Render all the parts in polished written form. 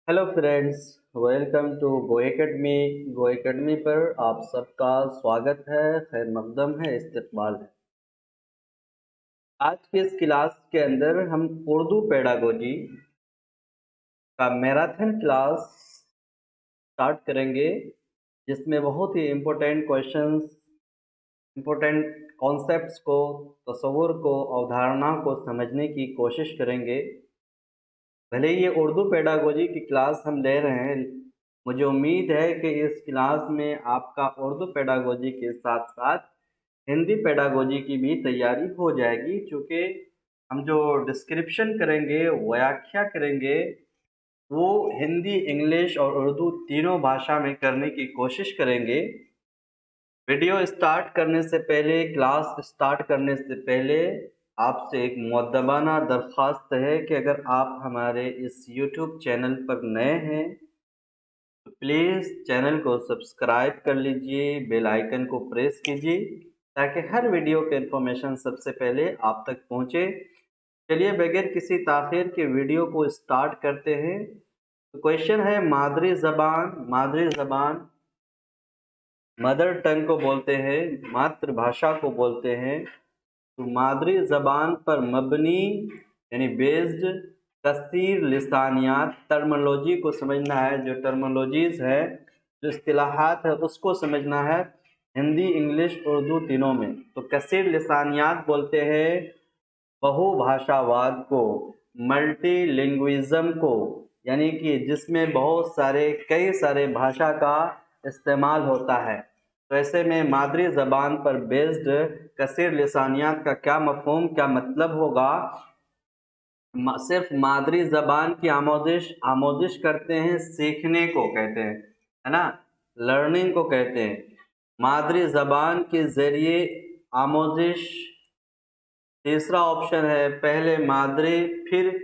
Hello friends, welcome to Go Academy. Go Academy पर आप सबका स्वागत है, खैर मकदम है, इस्तकबाल है। आज की इस क्लास के अंदर हम उर्दू पेडागोजी का मैराथन क्लास स्टार्ट करेंगे, जिसमें बहुत ही इम्पोर्टेंट क्वेश्चंस, इम्पोर्टेंट कॉन्सेप्ट्स को, तस्वुर को, अवधारणा को समझने की कोशिश करेंगे। भले ही ये उर्दू पेडागोजी की क्लास हम ले रहे हैं, मुझे उम्मीद है कि इस क्लास में आपका उर्दू पेडागोजी के साथ साथ हिंदी पेडागोजी की भी तैयारी हो जाएगी, क्योंकि हम जो डिस्क्रिप्शन करेंगे, व्याख्या करेंगे, वो हिंदी, इंग्लिश और उर्दू तीनों भाषा में करने की कोशिश करेंगे। वीडियो स्टार्ट करने से पहले, क्लास स्टार्ट करने से पहले आपसे एक मुअद्दबाना दरख्वास्त है कि अगर आप हमारे इस YouTube चैनल पर नए हैं तो प्लीज़ चैनल को सब्सक्राइब कर लीजिए, बेल आइकन को प्रेस कीजिए ताकि हर वीडियो के इन्फॉर्मेशन सबसे पहले आप तक पहुंचे। चलिए बगैर किसी ताख़ीर के वीडियो को स्टार्ट करते हैं। तो क्वेश्चन है, मादरी ज़बान। मादरी ज़बान मदर टंग को बोलते हैं, मातृभाषा को बोलते हैं। तो मादरी ज़बान पर मबनी यानी बेस्ड कसीर लिसानियात, टर्मोलॉजी को समझना है, जो टर्मोलॉजीज़ है, जो इस्तिलाहात है, उसको समझना है हिंदी, इंग्लिश, उर्दू तीनों में। तो कसीर लिसानियात बोलते हैं बहुभाषावाद को, मल्टीलिंग्विज़्म को, यानी कि जिसमें बहुत सारे कई सारे भाषा का इस्तेमाल होता है। तो ऐसे में मादरी ज़बान पर बेस्ड कसीर लिसानियात का क्या मफ़हूम, क्या मतलब होगा। सिर्फ मादरी ज़बान की आमोजिश करते हैं, सीखने को कहते हैं, है ना, लर्निंग को कहते हैं। मादरी ज़बान के ज़रिए आमोजिश। तीसरा ऑप्शन है, पहले मादरी फिर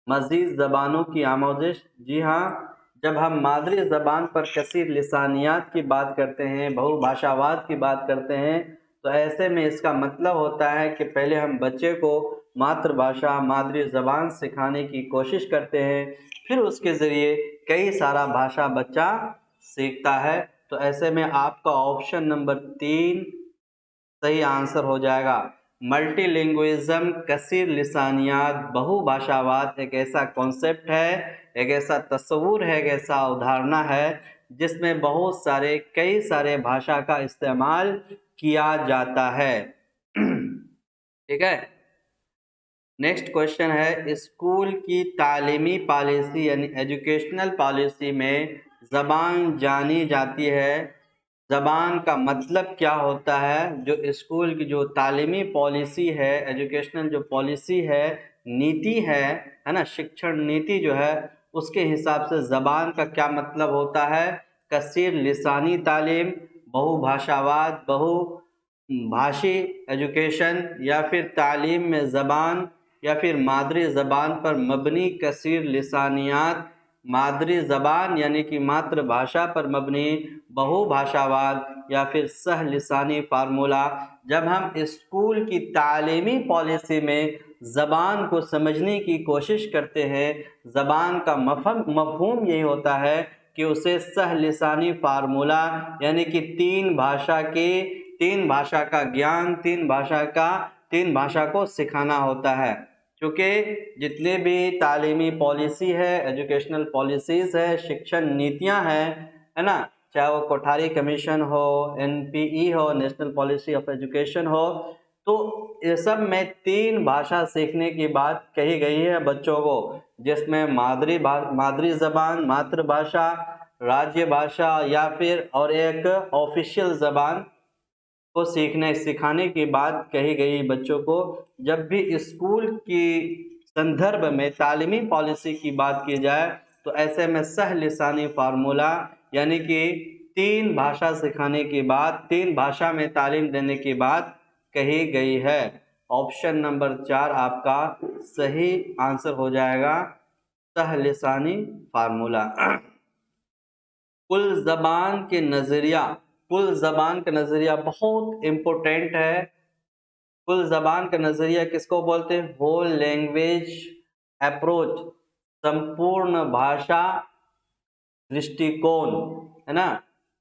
मज़ीद ज़बानों की आमोजिश। जी हाँ, जब हम मादरी ज़बान पर कसीर लिसानियात की बात करते हैं, बहुभाषावाद की बात करते हैं, तो ऐसे में इसका मतलब होता है कि पहले हम बच्चे को मातृभाषा, मादरी ज़बान सिखाने की कोशिश करते हैं, फिर उसके ज़रिए कई सारा भाषा बच्चा सीखता है। तो ऐसे में आपका ऑप्शन नंबर 3 सही आंसर हो जाएगा। मल्टीलिंग्विज्म, कसीर लिसानियात, बहुभाषावाद एक ऐसा कॉन्सेप्ट है, एक ऐसा तस्वुर है, एक ऐसा अवधारणा है जिसमें बहुत सारे कई सारे भाषा का इस्तेमाल किया जाता है। ठीक है। नेक्स्ट क्वेश्चन है, स्कूल की तालीमी पॉलिसी यानी एजुकेशनल पॉलिसी में ज़बान जानी जाती है। ज़बान का मतलब क्या होता है? जो स्कूल की जो तालीमी पॉलिसी है, एजुकेशनल जो पॉलिसी है, नीति है ना, शिक्षण नीति जो है, उसके हिसाब से ज़बान का क्या मतलब होता है। कसीर लिसानी तालीम, बहुभाषावाद, बहुभाषी एजुकेशन, या फिर तालीम में ज़बान या फिर मादरी ज़बान पर मबनी कसीर लिसानियात, मादरी ज़बान यानी कि मातृभाषा पर मबनी बहुभाषावाद, या फिर सह लिसानी फार्मूला। जब हम स्कूल की तालीमी पॉलिसी में ज़बान को समझने की कोशिश करते हैं, ज़बान का मफ़हूम यही होता है कि उसे सह लिसानी फार्मूला यानी कि तीन भाषा का ज्ञान, तीन भाषा को सिखाना होता है। क्योंकि जितने भी तालीमी पॉलिसी है, एजुकेशनल पॉलिसीज़ है, शिक्षण नीतियां हैं, है ना, चाहे वो कोठारी कमीशन हो, एनपीई हो, नेशनल पॉलिसी ऑफ एजुकेशन हो, तो ये सब में तीन भाषा सीखने की बात कही गई है बच्चों को, जिसमें मादरी ज़बान, मातृभाषा, राज्य भाषा, या फिर और एक ऑफिशियल ज़बान को सिखाने की बात कही गई बच्चों को। जब भी स्कूल की संदर्भ में तालीमी पॉलिसी की बात की जाए, तो ऐसे में सह लिसानी फार्मूला यानी कि तीन भाषा सिखाने की बात, तीन भाषा में तालीम देने की बात कही गई है। ऑप्शन नंबर 4 आपका सही आंसर हो जाएगा, सह लिसानी फार्मूला। कुल ज़बान के नज़रिया, कुल ज़बान का नज़रिया बहुत इम्पोर्टेंट है। कुल ज़बान का नज़रिया किसको बोलते हैं? होल लैंग्वेज अप्रोच, संपूर्ण भाषा दृष्टिकोण, है ना।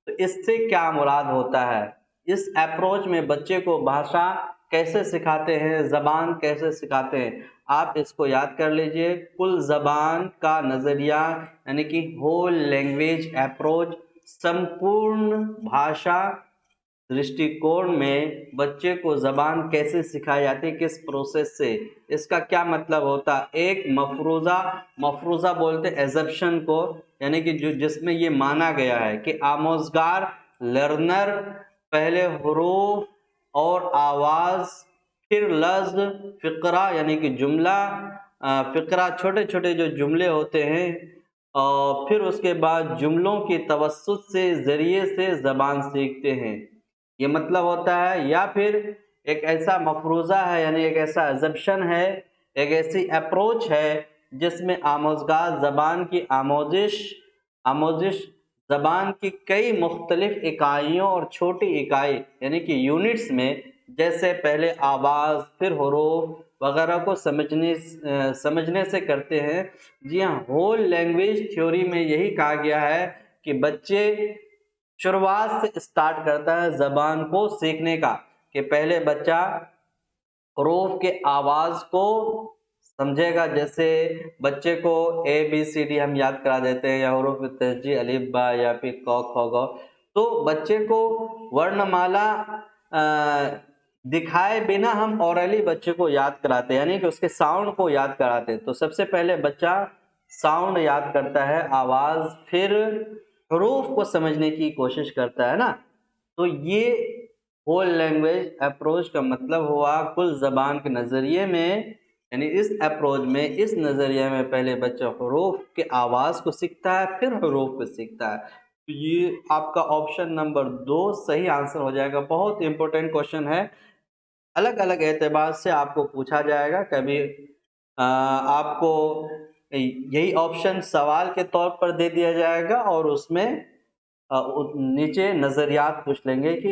तो इससे क्या मुराद होता है? इस अप्रोच में बच्चे को भाषा कैसे सिखाते हैं, ज़बान कैसे सिखाते हैं, आप इसको याद कर लीजिए। कुल ज़बान का नज़रिया यानी कि होल लैंग्वेज अप्रोच, संपूर्ण भाषा दृष्टिकोण में बच्चे को ज़बान कैसे सिखाई जाती है, किस प्रोसेस से, इसका क्या मतलब होता है। एक मफरूज़ा बोलते हैं एजप्शन को, यानी कि जो जिसमें ये माना गया है कि आमोजगार लर्नर पहले हरूफ और आवाज़, फिर लफ्ज़, फ़िक्रा यानी कि जुमला, फ़िक्रा छोटे छोटे जो जुमले होते हैं, और फिर उसके बाद जुमलों की तवस्सुत से ज़रिए से ज़बान सीखते हैं, ये मतलब होता है। या फिर एक ऐसा मफरूज़ा है, यानी एक ऐसा अजम्पशन है, एक ऐसी अप्रोच है जिसमें आमोज़गार ज़बान की आमोजिश ज़बान की कई मुख्तलिफ इकाइयों और छोटी इकाई यानी कि यूनिट्स में, जैसे पहले आवाज़ फिर हुरूफ वगैरह को समझने से करते हैं। जी हाँ, होल लैंग्वेज थ्योरी में यही कहा गया है कि बच्चे शुरुआत से स्टार्ट करता है ज़बान को सीखने का, कि पहले बच्चा हुरूफ के आवाज़ को समझेगा। जैसे बच्चे को ABCD हम याद करा देते हैं, या हुरूफ तहजी अलिफ बा या फिर क ख ग, तो बच्चे को वर्णमाला दिखाए बिना हम ओरली बच्चे को याद कराते हैं, यानी कि उसके साउंड को याद कराते हैं। तो सबसे पहले बच्चा साउंड याद करता है, आवाज़, फिर हुरूफ को समझने की कोशिश करता है ना। तो ये होल लैंग्वेज अप्रोच का मतलब हुआ कुल ज़बान के नज़रिए में, यानी इस अप्रोच में, इस नज़रिए में पहले बच्चा हुरूफ के आवाज़ को सीखता है, फिर हुरूफ को सीखता है। तो ये आपका ऑप्शन नंबर 2 सही आंसर हो जाएगा। बहुत इंपॉर्टेंट क्वेश्चन है, अलग अलग एतबार से आपको पूछा जाएगा। कभी आपको यही ऑप्शन सवाल के तौर पर दे दिया जाएगा, और उसमें नीचे नज़रियात पूछ लेंगे कि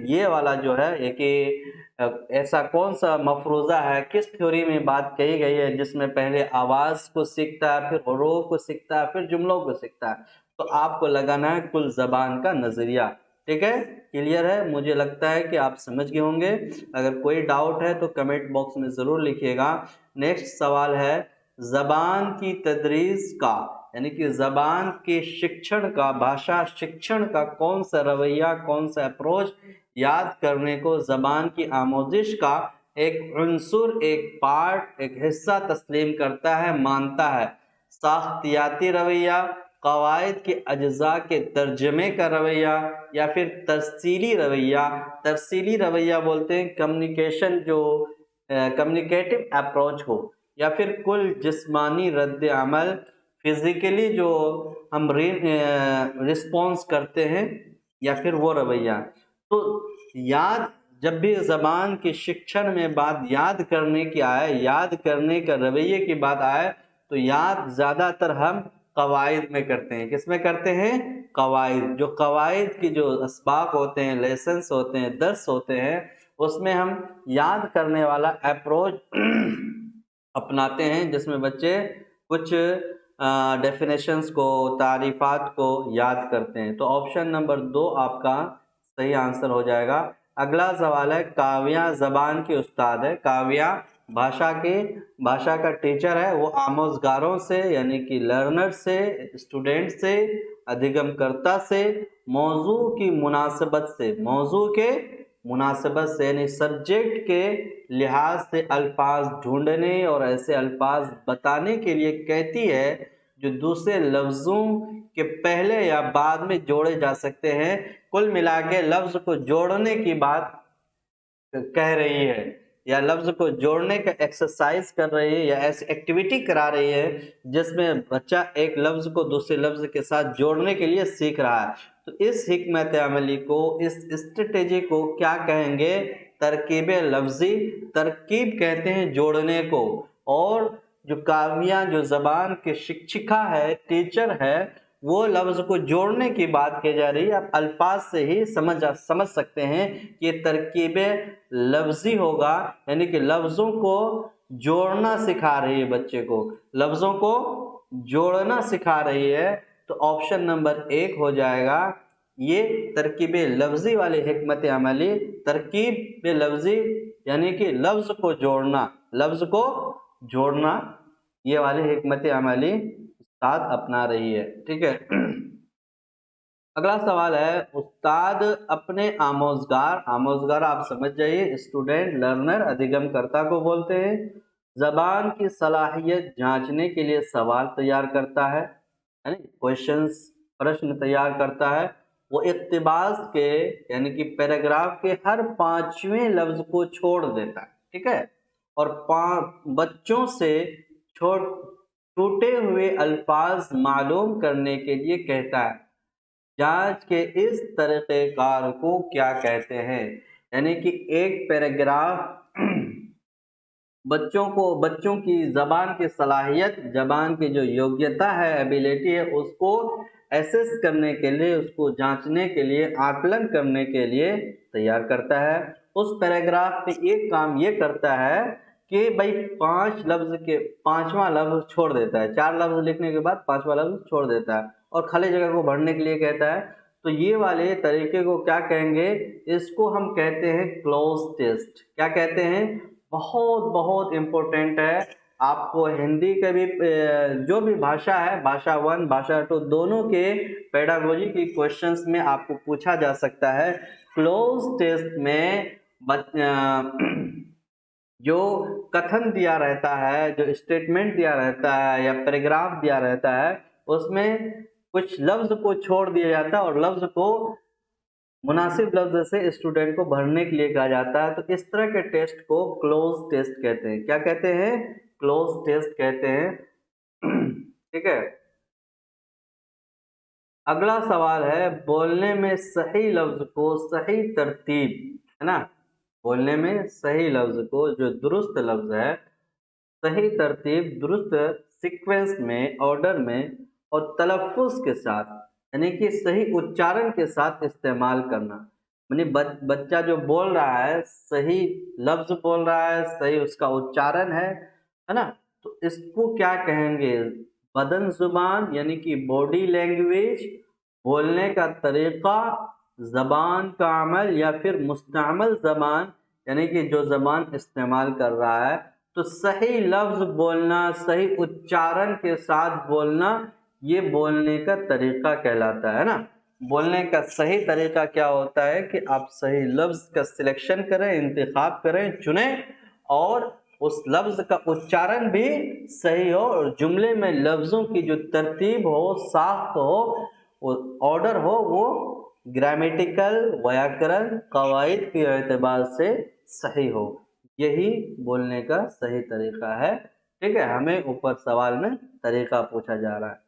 ये वाला जो है ये कि ऐसा कौन सा मफरूज़ा है, किस थ्योरी में बात कही गई है जिसमें पहले आवाज़ को सीखता है, फिर हुरूफ को सीखता है, फिर जुमलों को सीखता है। तो आपको लगाना है कुल ज़बान का नज़रिया। ठीक है, क्लियर है? मुझे लगता है कि आप समझ गए होंगे। अगर कोई डाउट है तो कमेंट बॉक्स में ज़रूर लिखिएगा। नेक्स्ट सवाल है, ज़बान की तदरीस का यानी कि ज़बान के शिक्षण का, भाषा शिक्षण का कौन सा रवैया, कौन सा अप्रोच याद करने को ज़बान की आमोजिश का एक उन्सुर, एक पार्ट, एक हिस्सा तस्लीम करता है, मानता है? साख्तियाती रवैया, कवायद के अज्जा के तर्जमे का रवैया, या फिर तरसीली रवैया। तरसीली रवैया बोलते हैं कम्युनिकेशन, जो कम्युनिकेटिव अप्रोच हो, या फिर कुल जिस्मानी रद्द अमल, फिज़िकली जो हम रिस्पॉन्स करते हैं, या फिर वो रवैया। तो याद, जब भी ज़बान के शिक्षण में बात याद करने की आए, याद करने का रवैये की बात आए, तो याद ज़्यादातर हम कवायद में करते हैं। किस में करते हैं? कवायद। जो कवायद की जो असबाक होते हैं, लेसन्स होते हैं, दर्स होते हैं, उसमें हम याद करने वाला अप्रोच अपनाते हैं, जिसमें बच्चे कुछ डेफिनेशंस को, तारीफ़ात को याद करते हैं। तो ऑप्शन नंबर 2 आपका सही आंसर हो जाएगा। अगला सवाल है, काव्या ज़बान की उस्ताद है। काव्या भाषा का टीचर है। वो आमोज़गारों से यानी कि लर्नर से, स्टूडेंट से, अधिगमकर्ता से, मौजू के मुनासबत से यानी सब्जेक्ट के लिहाज से अल्फाज ढूंढने और ऐसे अल्फाज बताने के लिए कहती है जो दूसरे लफ्ज़ों के पहले या बाद में जोड़े जा सकते हैं। कुल मिला के लफ्ज़ को जोड़ने की बात कह रही है, या लफ्ज़ को जोड़ने का एक्सरसाइज कर रही है, या ऐसी एक्टिविटी करा रही है जिसमें बच्चा एक लफ्ज़ को दूसरे लफ्ज़ के साथ जोड़ने के लिए सीख रहा है। तो इस हिकमत अमली को, इस स्ट्रेटेजी को क्या कहेंगे? तरकीब लफ्ज़ी। तरकीब कहते हैं जोड़ने को। और जो काव्या, जो ज़बान की शिक्षिका है, टीचर है, वो लफ्ज़ को जोड़ने की बात की जा रही है। आप अल्फाज से ही समझ सकते हैं कि ये तरकीब लफ्ज़ी होगा, यानी कि लफ्ज़ों को जोड़ना सिखा रही है, बच्चे को लफ्ज़ों को जोड़ना सिखा रही है। तो ऑप्शन नंबर 1 हो जाएगा ये तरकीब लफ्ज़ी वाली हिकमत अमली। तरकीब लफ्ज़ी यानी कि लफ्ज़ को जोड़ना, ये वाली हिकमत अमली उस्ताद अपना रही है। ठीक है। अगला सवाल है, उस्ताद अपने आमोजगार आप समझ जाइए, स्टूडेंट, लर्नर, अधिगमकर्ता को बोलते हैं। जबान की सलाहियत जांचने के लिए सवाल तैयार करता है, यानी क्वेश्चंस, प्रश्न तैयार करता है। वो इक्तिबास के यानी कि पैराग्राफ के हर 5वें लफ्ज को छोड़ देता है। ठीक है। और बच्चों से छूटे हुए अल्फाज मालूम करने के लिए कहता है। जांच के इस तरीक़ेकार को क्या कहते हैं? यानी कि एक पैराग्राफ बच्चों की ज़बान की सलाहियत, ज़बान की जो योग्यता है, एबिलिटी है, उसको एसेस करने के लिए, उसको जांचने के लिए, आकलन करने के लिए तैयार करता है। उस पैराग्राफ में एक काम ये करता है कि भाई 5 लफ्ज़ के 5वां लफ्ज़ छोड़ देता है। 4 लफ्ज़ लिखने के बाद 5वां लफ्ज़ छोड़ देता है और खाली जगह को भरने के लिए कहता है। तो ये वाले तरीके को क्या कहेंगे? इसको हम कहते हैं क्लोज टेस्ट। क्या कहते हैं? बहुत बहुत इम्पोर्टेंट है। आपको हिंदी के भी जो भी भाषा है, भाषा 1 भाषा 2 दोनों के पेडागोजी की क्वेश्चंस में आपको पूछा जा सकता है। क्लोज टेस्ट में जो कथन दिया रहता है, जो स्टेटमेंट दिया रहता है या पैराग्राफ दिया रहता है, उसमें कुछ लफ्ज़ को छोड़ दिया जाता है और लफ्ज़ को मुनासिब लफ्ज़ से स्टूडेंट को भरने के लिए कहा जाता है। तो इस तरह के टेस्ट को क्लोज टेस्ट कहते हैं। क्या कहते हैं? क्लोज टेस्ट कहते हैं। ठीक है। अगला सवाल है, बोलने में सही लफ्ज़ को सही तरतीब, है ना, बोलने में सही लफ्ज़ को, जो दुरुस्त लफ्ज़ है, सही तरतीब, दुरुस्त सीक्वेंस में, ऑर्डर में और तलफ़्फ़ुज़ के साथ, यानी कि सही उच्चारण के साथ इस्तेमाल करना। यानी बच्चा जो बोल रहा है, सही लफ्ज़ बोल रहा है, सही उसका उच्चारण है ना? तो इसको क्या कहेंगे? बदन ज़ुबान यानी कि बॉडी लैंग्वेज, बोलने का तरीक़ा, ज़बान का अमल, या फिर मुस्तअमल ज़बान यानी कि जो ज़बान इस्तेमाल कर रहा है। तो सही लफ्ज़ बोलना, सही उच्चारण के साथ बोलना, ये बोलने का तरीक़ा कहलाता है ना। बोलने का सही तरीक़ा क्या होता है कि आप सही लफ्ज़ का सिलेक्शन करें, इंतखाब करें, चुनें और उस लफ्ज़ का उच्चारण भी सही हो और जुमले में लफ्ज़ों की जो तरतीब हो, साख्त हो, ऑर्डर हो, वो ग्रामेटिकल, व्याकरण, कवायद के एतबार से सही हो। यही बोलने का सही तरीक़ा है। ठीक है। हमें ऊपर सवाल में तरीक़ा पूछा जा रहा है।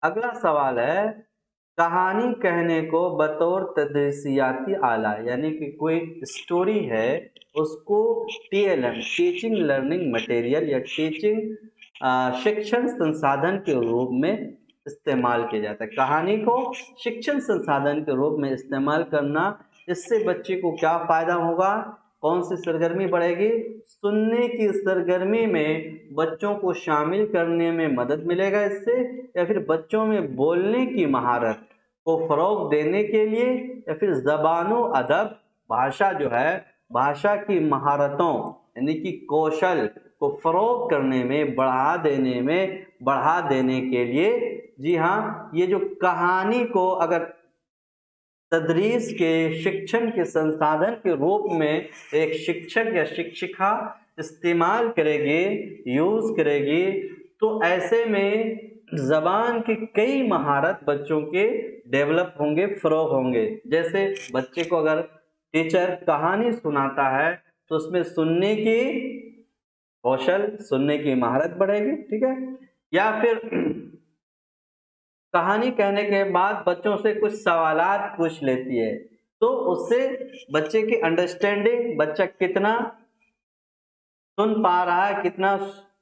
अगला सवाल है, कहानी कहने को बतौर तदरीसियाती आला, यानी कि कोई स्टोरी है, उसको TLM, टीचिंग लर्निंग मटेरियल, या शिक्षण संसाधन के रूप में इस्तेमाल किया जाता है। कहानी को शिक्षण संसाधन के रूप में इस्तेमाल करना, इससे बच्चे को क्या फ़ायदा होगा? कौन सी सरगर्मी बढ़ेगी? सुनने की सरगर्मी में बच्चों को शामिल करने में मदद मिलेगा इससे, या फिर बच्चों में बोलने की महारत को फ़रोग़ देने के लिए, या फिर ज़बान व अदब, भाषा जो है, भाषा की महारतों यानी कि कौशल को फ़रोग़ करने में, बढ़ा देने के लिए। जी हाँ, ये जो कहानी को अगर तदरीस के, शिक्षण के संसाधन के रूप में एक शिक्षक या शिक्षिका इस्तेमाल करेगी, यूज़ करेगी, तो ऐसे में ज़बान की कई महारत बच्चों के डेवलप होंगे, फ़रोग़ होंगे। जैसे बच्चे को अगर टीचर कहानी सुनाता है तो उसमें सुनने की कौशल, सुनने की महारत बढ़ेगी। ठीक है। या फिर कहानी कहने के बाद बच्चों से कुछ सवालात पूछ लेती है, तो उससे बच्चे की अंडरस्टैंडिंग, बच्चा कितना सुन पा रहा है, कितना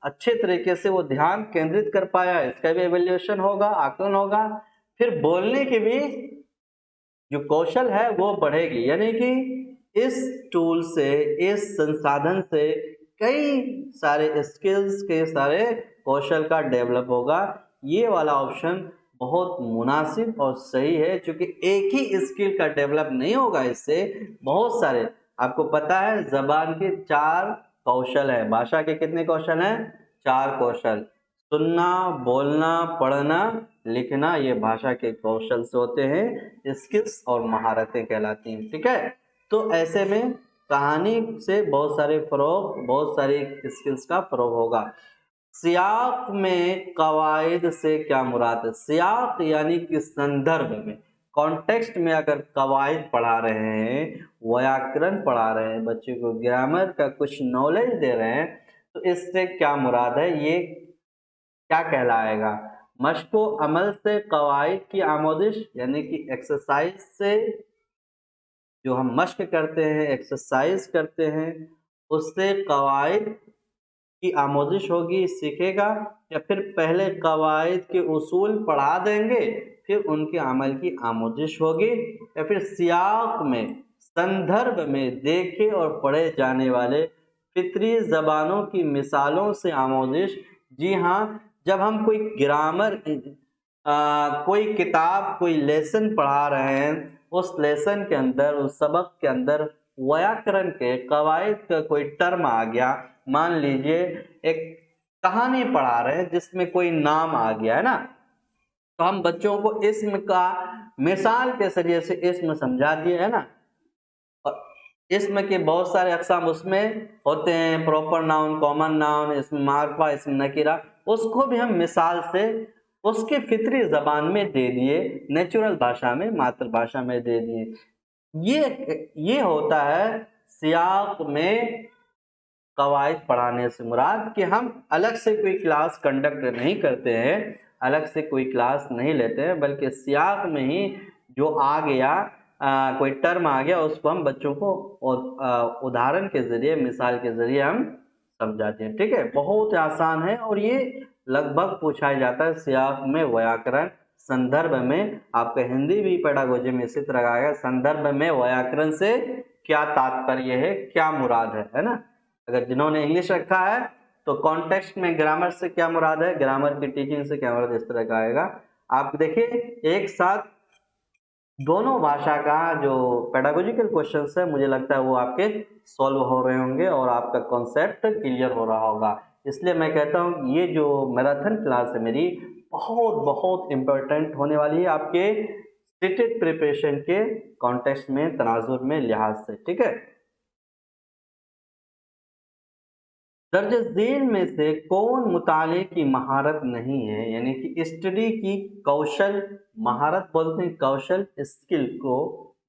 अच्छे तरीके से वो ध्यान केंद्रित कर पाया, इसका भी एवेल्यूएशन होगा, आकलन होगा। फिर बोलने की भी जो कौशल है वो बढ़ेगी। यानी कि इस टूल से, इस संसाधन से कई सारे स्किल्स के सारे कौशल का डेवलप होगा। ये वाला ऑप्शन बहुत मुनासिब और सही है, क्योंकि एक ही स्किल का डेवलप नहीं होगा, इससे बहुत सारे, आपको पता है ज़बान के 4 कौशल है। भाषा के कितने कौशल हैं? 4 कौशल। सुनना, बोलना, पढ़ना, लिखना, ये भाषा के कौशल से होते हैं, स्किल्स और महारतें कहलाती हैं। ठीक है, तो ऐसे में कहानी से बहुत सारे फ़रोग, बहुत सारी स्किल्स का फ़रोग होगा। सियाक में कवायद से क्या मुराद है? सियाक यानी कि संदर्भ में, कॉन्टेक्स्ट में अगर कवायद पढ़ा रहे हैं, व्याकरण पढ़ा रहे हैं, बच्चे को ग्रामर का कुछ नॉलेज दे रहे हैं, तो इससे क्या मुराद है, ये क्या कहलाएगा? मश्को अमल से कवायद की आमोदिश, यानी कि एक्सरसाइज से, जो हम मश्क करते हैं, एक्सरसाइज करते हैं, उससे कवायद की आमोदिश होगी, सीखेगा, या फिर पहले कवायद के उसूल पढ़ा देंगे, फिर उनके अमल की आमोदिश होगी, या फिर सियाक में, संदर्भ में देखे और पढ़े जाने वाले फितरी ज़बानों की मिसालों से आमोदिश। जी हाँ, जब हम कोई ग्रामर, कोई किताब, कोई लेसन पढ़ा रहे हैं, उस लेसन के अंदर, उस सबक के अंदर व्याकरण के कवायद का कोई टर्म आ गया, मान लीजिए एक कहानी पढ़ा रहे हैं जिसमें कोई नाम आ गया है ना, तो हम बच्चों को इसम का मिसाल के जरिए से इसम समझा दिए है ना। और इसम के बहुत सारे अकसाम उसमें होते हैं, प्रॉपर नाउन, कॉमन नाउन, इसम मार्फा, इसम नकीरा, उसको भी हम मिसाल से उसके फितरी ज़बान में दे दिए, नेचुरल भाषा में, मातृभाषा में दे दिए। ये होता है सियाक में कवायद पढ़ाने से मुराद, कि हम अलग से कोई क्लास कंडक्ट नहीं करते हैं, अलग से कोई क्लास नहीं लेते हैं, बल्कि सियाक में ही जो आ गया, कोई टर्म आ गया, उसको हम बच्चों को उदाहरण के ज़रिए, मिसाल के ज़रिए हम समझाते हैं। ठीक है, बहुत आसान है, और ये लगभग पूछा जाता है सियाक में व्याकरण, संदर्भ में। आपका हिंदी भी पेडागोजी में इसी तरह आएगा, संदर्भ में व्याकरण से क्या तात्पर्य है, क्या मुराद है ना। अगर जिन्होंने इंग्लिश रखा है तो कॉन्टेक्स्ट में ग्रामर से क्या मुराद है, ग्रामर की टीचिंग से क्या मुराद, इस तरह का आएगा। आप देखिए एक साथ दोनों भाषा का जो पेडागोजिकल क्वेश्चंस है, मुझे लगता है वो आपके सॉल्व हो रहे होंगे और आपका कॉन्सेप्ट क्लियर हो रहा होगा। इसलिए मैं कहता हूँ ये जो मैराथन क्लास है मेरी, बहुत बहुत इम्पोर्टेंट होने वाली है आपके स्टेटेड प्रिपरेशन के कॉन्टेक्स्ट में, तनाजुर में, लिहाज से। ठीक है, दर्ज झेल में से कौन मुताले की महारत नहीं है, यानी कि स्टडी की कौशल, महारत बोलते हैं कौशल, स्किल को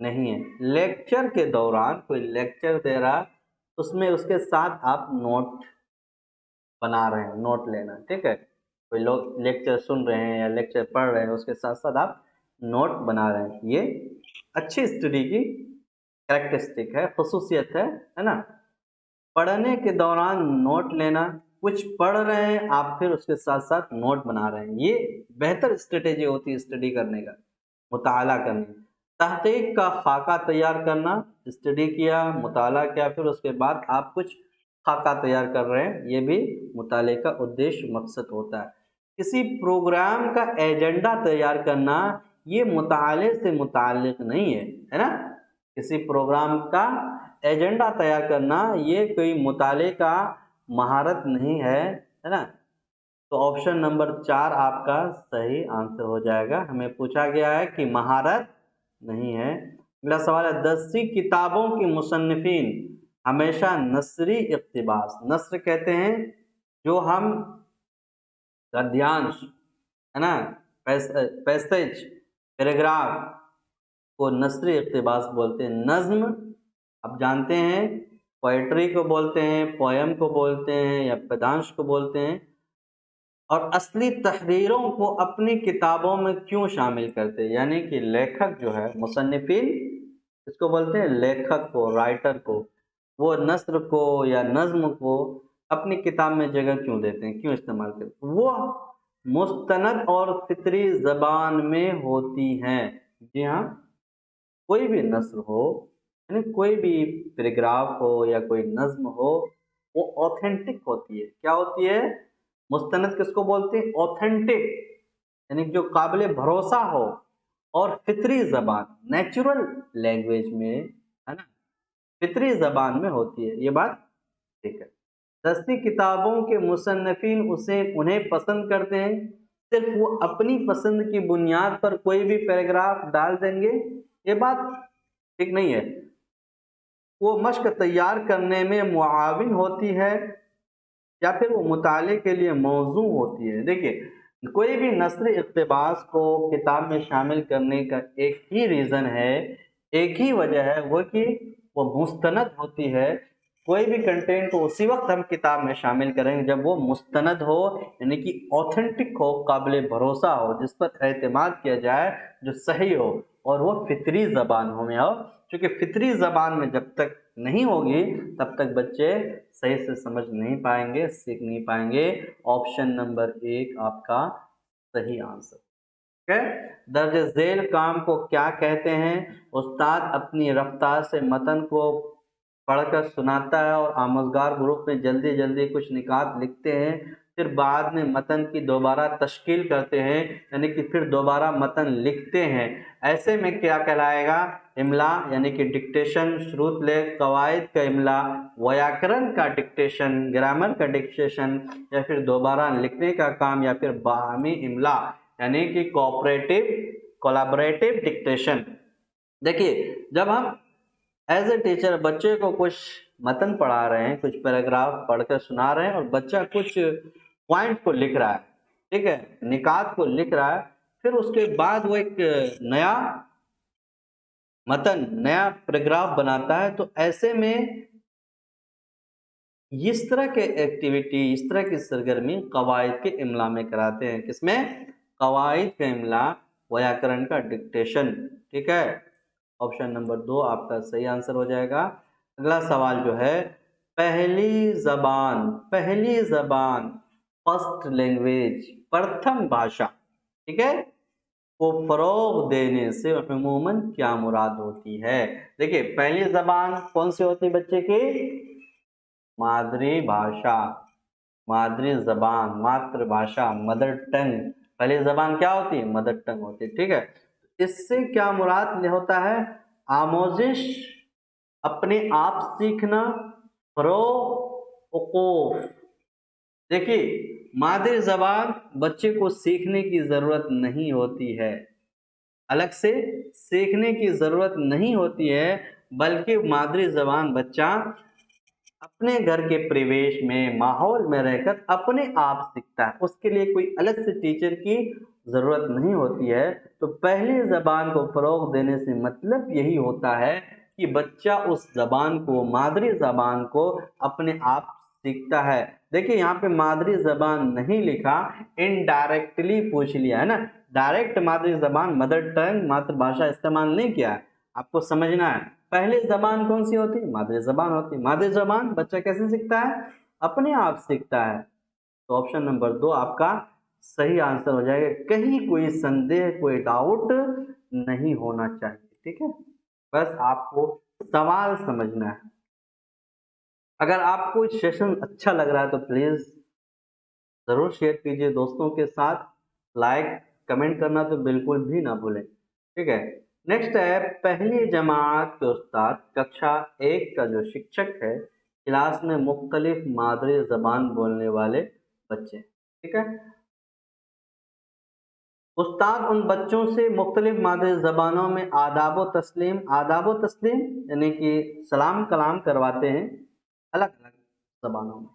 नहीं है। लेक्चर के दौरान कोई लेक्चर दे रहा, उसमें उसके साथ आप नोट बना रहे हैं, नोट लेना। ठीक है, कोई लोग लेक्चर सुन रहे हैं या लेक्चर पढ़ रहे हैं, उसके साथ साथ आप नोट बना रहे हैं, ये अच्छी स्टडी की कैरेक्टरिस्टिक है, खसूसियत है ना। पढ़ने के दौरान नोट लेना, कुछ पढ़ रहे हैं आप, फिर उसके साथ साथ नोट बना रहे हैं, ये बेहतर स्ट्रेटेजी होती है स्टडी करने का, मुताला करने। तहकीक का खाका तैयार करना, स्टडी किया, मुताला किया, फिर उसके बाद आप कुछ खाका तैयार कर रहे हैं, ये भी मुताले का उद्देश्य, मकसद होता है। किसी प्रोग्राम का एजेंडा तैयार करना, ये मुताले से मुताल्लिक नहीं है ना। किसी प्रोग्राम का एजेंडा तैयार करना, ये कोई मुताले का महारत नहीं है ना। तो ऑप्शन नंबर 4 आपका सही आंसर हो जाएगा। हमें पूछा गया है कि महारत नहीं है। अगला सवाल है, दस्ती किताबों की मुसन्निफिन हमेशा नसरी इक़्तिबास, नस्र कहते हैं जो हम गद्यांश है ना, पैसेज, पैराग्राफ को नसरी इक़्तिबास बोलते हैं। नज़्म आप जानते हैं पोएट्री को बोलते हैं, पोयम को बोलते हैं, या पदांश को बोलते हैं। और असली तहरीरों को अपनी किताबों में क्यों शामिल करते हैं, यानी कि लेखक जो है, मुसन्निफिन इसको बोलते हैं, लेखक को, राइटर को, वो नस्र को या नज़्म को अपनी किताब में जगह क्यों देते हैं, क्यों इस्तेमाल करते हैं? वो मुस्तनद और फितरी ज़बान में होती हैं। जी हाँ, कोई भी नस्र हो, यानी कोई भी पैराग्राफ हो या कोई नज्म हो, वो ऑथेंटिक होती है। क्या होती है? मुस्तनद किसको बोलते हैं? ऑथेंटिक, यानी जो काबिल भरोसा हो, और फितरी ज़बान, नेचुरल लैंग्वेज में, है ना, फितरी ज़बान में होती है। ये बात ठीक है। दस्ती किताबों के मुसन्निफीन उन्हें पसंद करते हैं, सिर्फ वो अपनी पसंद की बुनियाद पर कोई भी पैराग्राफ डाल देंगे, ये बात ठीक नहीं है। वो मश्क तैयार करने में मुआविन होती है या फिर वो मुताले के लिए मौजू होती है। देखिए, कोई भी नस्री इक़्तिबास को किताब में शामिल करने का एक ही रीज़न है, एक ही वजह है, वो कि वो मुस्तनद होती है। कोई भी कंटेंट को उसी वक्त हम किताब में शामिल करेंगे जब वो मुस्तनद हो, यानी कि ऑथेंटिक हो, काबिल भरोसा हो, जिस पर एतमाद किया जाए, जो सही हो, और वो फितरी ज़बान हो में हो। क्योंकि फितरी ज़बान में जब तक नहीं होगी तब तक बच्चे सही से समझ नहीं पाएंगे, सीख नहीं पाएंगे। ऑप्शन नंबर 1 आपका सही आंसर। ठीक है। दर्ज झेल काम को क्या कहते हैं? उस्ताद अपनी रफ्तार से मतन को पढ़कर सुनाता है और आमोजगार ग्रुप में जल्दी जल्दी कुछ निकात लिखते हैं, फिर बाद में मतन की दोबारा तश्कील करते हैं, यानी कि फिर दोबारा मतन लिखते हैं। ऐसे में क्या कहलाएगा? इमला यानी कि डिक्टेशन, शुरूत लेख, कवायद का इमला, व्याकरण का डिक्टेशन, ग्रामर का डिक्टेशन, या फिर दोबारा लिखने का काम, या फिर बाहमी इमला यानी कि कोलैबोरेटिव डिक्टेशन। देखिए, जब हम एज ए टीचर बच्चे को कुछ मतन पढ़ा रहे हैं, कुछ पैराग्राफ पढ़कर सुना रहे हैं, और बच्चा कुछ पॉइंट को लिख रहा है, ठीक है, निकात को लिख रहा है, फिर उसके बाद वो एक नया मतन, नया पैराग्राफ बनाता है, तो ऐसे में इस तरह के एक्टिविटी, इस तरह की सरगर्मी कवायद के इमला में कराते हैं। किसमें? कवायद का इमला, व्याकरण का डिक्टेशन। ठीक है, ऑप्शन नंबर 2 आपका सही आंसर हो जाएगा। अगला सवाल जो है, पहली जबान फर्स्ट लैंग्वेज, प्रथम भाषा, ठीक है, को फरोग देने से अमूमन क्या मुराद होती है? देखिए, पहली जबान कौन सी होती है बच्चे की? मातृभाषा, मादरी जबान, मातृभाषा, मदर टंग। पहली जबान क्या होती है? मदर टंग होती है। ठीक है, इससे क्या मुराद होता है? आमोजिश, अपने आप सीखना, फरोग। देखिए, मादरी जबान बच्चे को सीखने की जरूरत नहीं होती है, अलग से सीखने की जरूरत नहीं होती है, बल्कि मादरी जबान बच्चा अपने घर के परिवेश में, माहौल में रहकर अपने आप सीखता है, उसके लिए कोई अलग से टीचर की ज़रूरत नहीं होती है। तो पहली ज़बान को फ़रोग़ देने से मतलब यही होता है कि बच्चा उस ज़बान को, मादरी ज़बान को अपने आप सीखता है। देखिए, यहाँ पे मादरी ज़बान नहीं लिखा, इनडायरेक्टली पूछ लिया है ना, डायरेक्ट मादरी ज़बान, मदर टंग, मातृभाषा इस्तेमाल नहीं किया है। आपको समझना है, पहली जबान कौन सी होती है? मादरी जबान होती है। मादरी जबान बच्चा कैसे सीखता है? अपने आप सीखता है। तो ऑप्शन नंबर 2 आपका सही आंसर हो जाएगा। कहीं कोई संदेह, कोई डाउट नहीं होना चाहिए। ठीक है, बस आपको सवाल समझना है। अगर आपको सेशन अच्छा लग रहा है तो प्लीज जरूर शेयर कीजिए दोस्तों के साथ, लाइक कमेंट करना तो बिल्कुल भी ना भूलें। ठीक है, नेक्स्ट है, पहली जमात के उस्ताद, कक्षा 1 का जो शिक्षक है, क्लास में मुख्तलिफ मादरी ज़बान बोलने वाले बच्चे। ठीक है, उस्ताद उन बच्चों से मुख्तलिफ मादरी ज़बानों में आदाब व तस्लीम यानी कि सलाम कलाम करवाते हैं, अलग अलग ज़बानों में।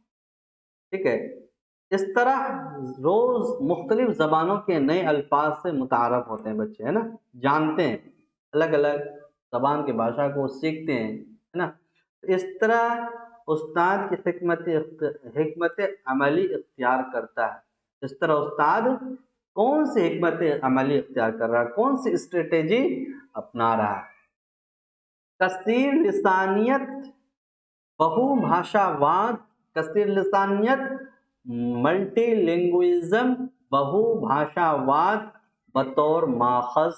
ठीक है, इस तरह रोज़ मुख्तलिफ ज़बानों के नए अल्फाज से मुतारफ़ होते हैं बच्चे, है ना, जानते हैं, अलग अलग ज़बान की भाषा को सीखते हैं, है ना। इस तरह उस्ताद की हिकमत अमली इख्तियार करता है। इस तरह उस्ताद कौन सी हिकमत अमली इख्तियार कर रहा है, कौन सी स्ट्रेटेजी अपना रहा है? कसीर लिसानियत, बहुभाषावाद, कसीर लिसानियत, मल्टीलिंगुइज्म, बहुभाषावाद बतौर माखज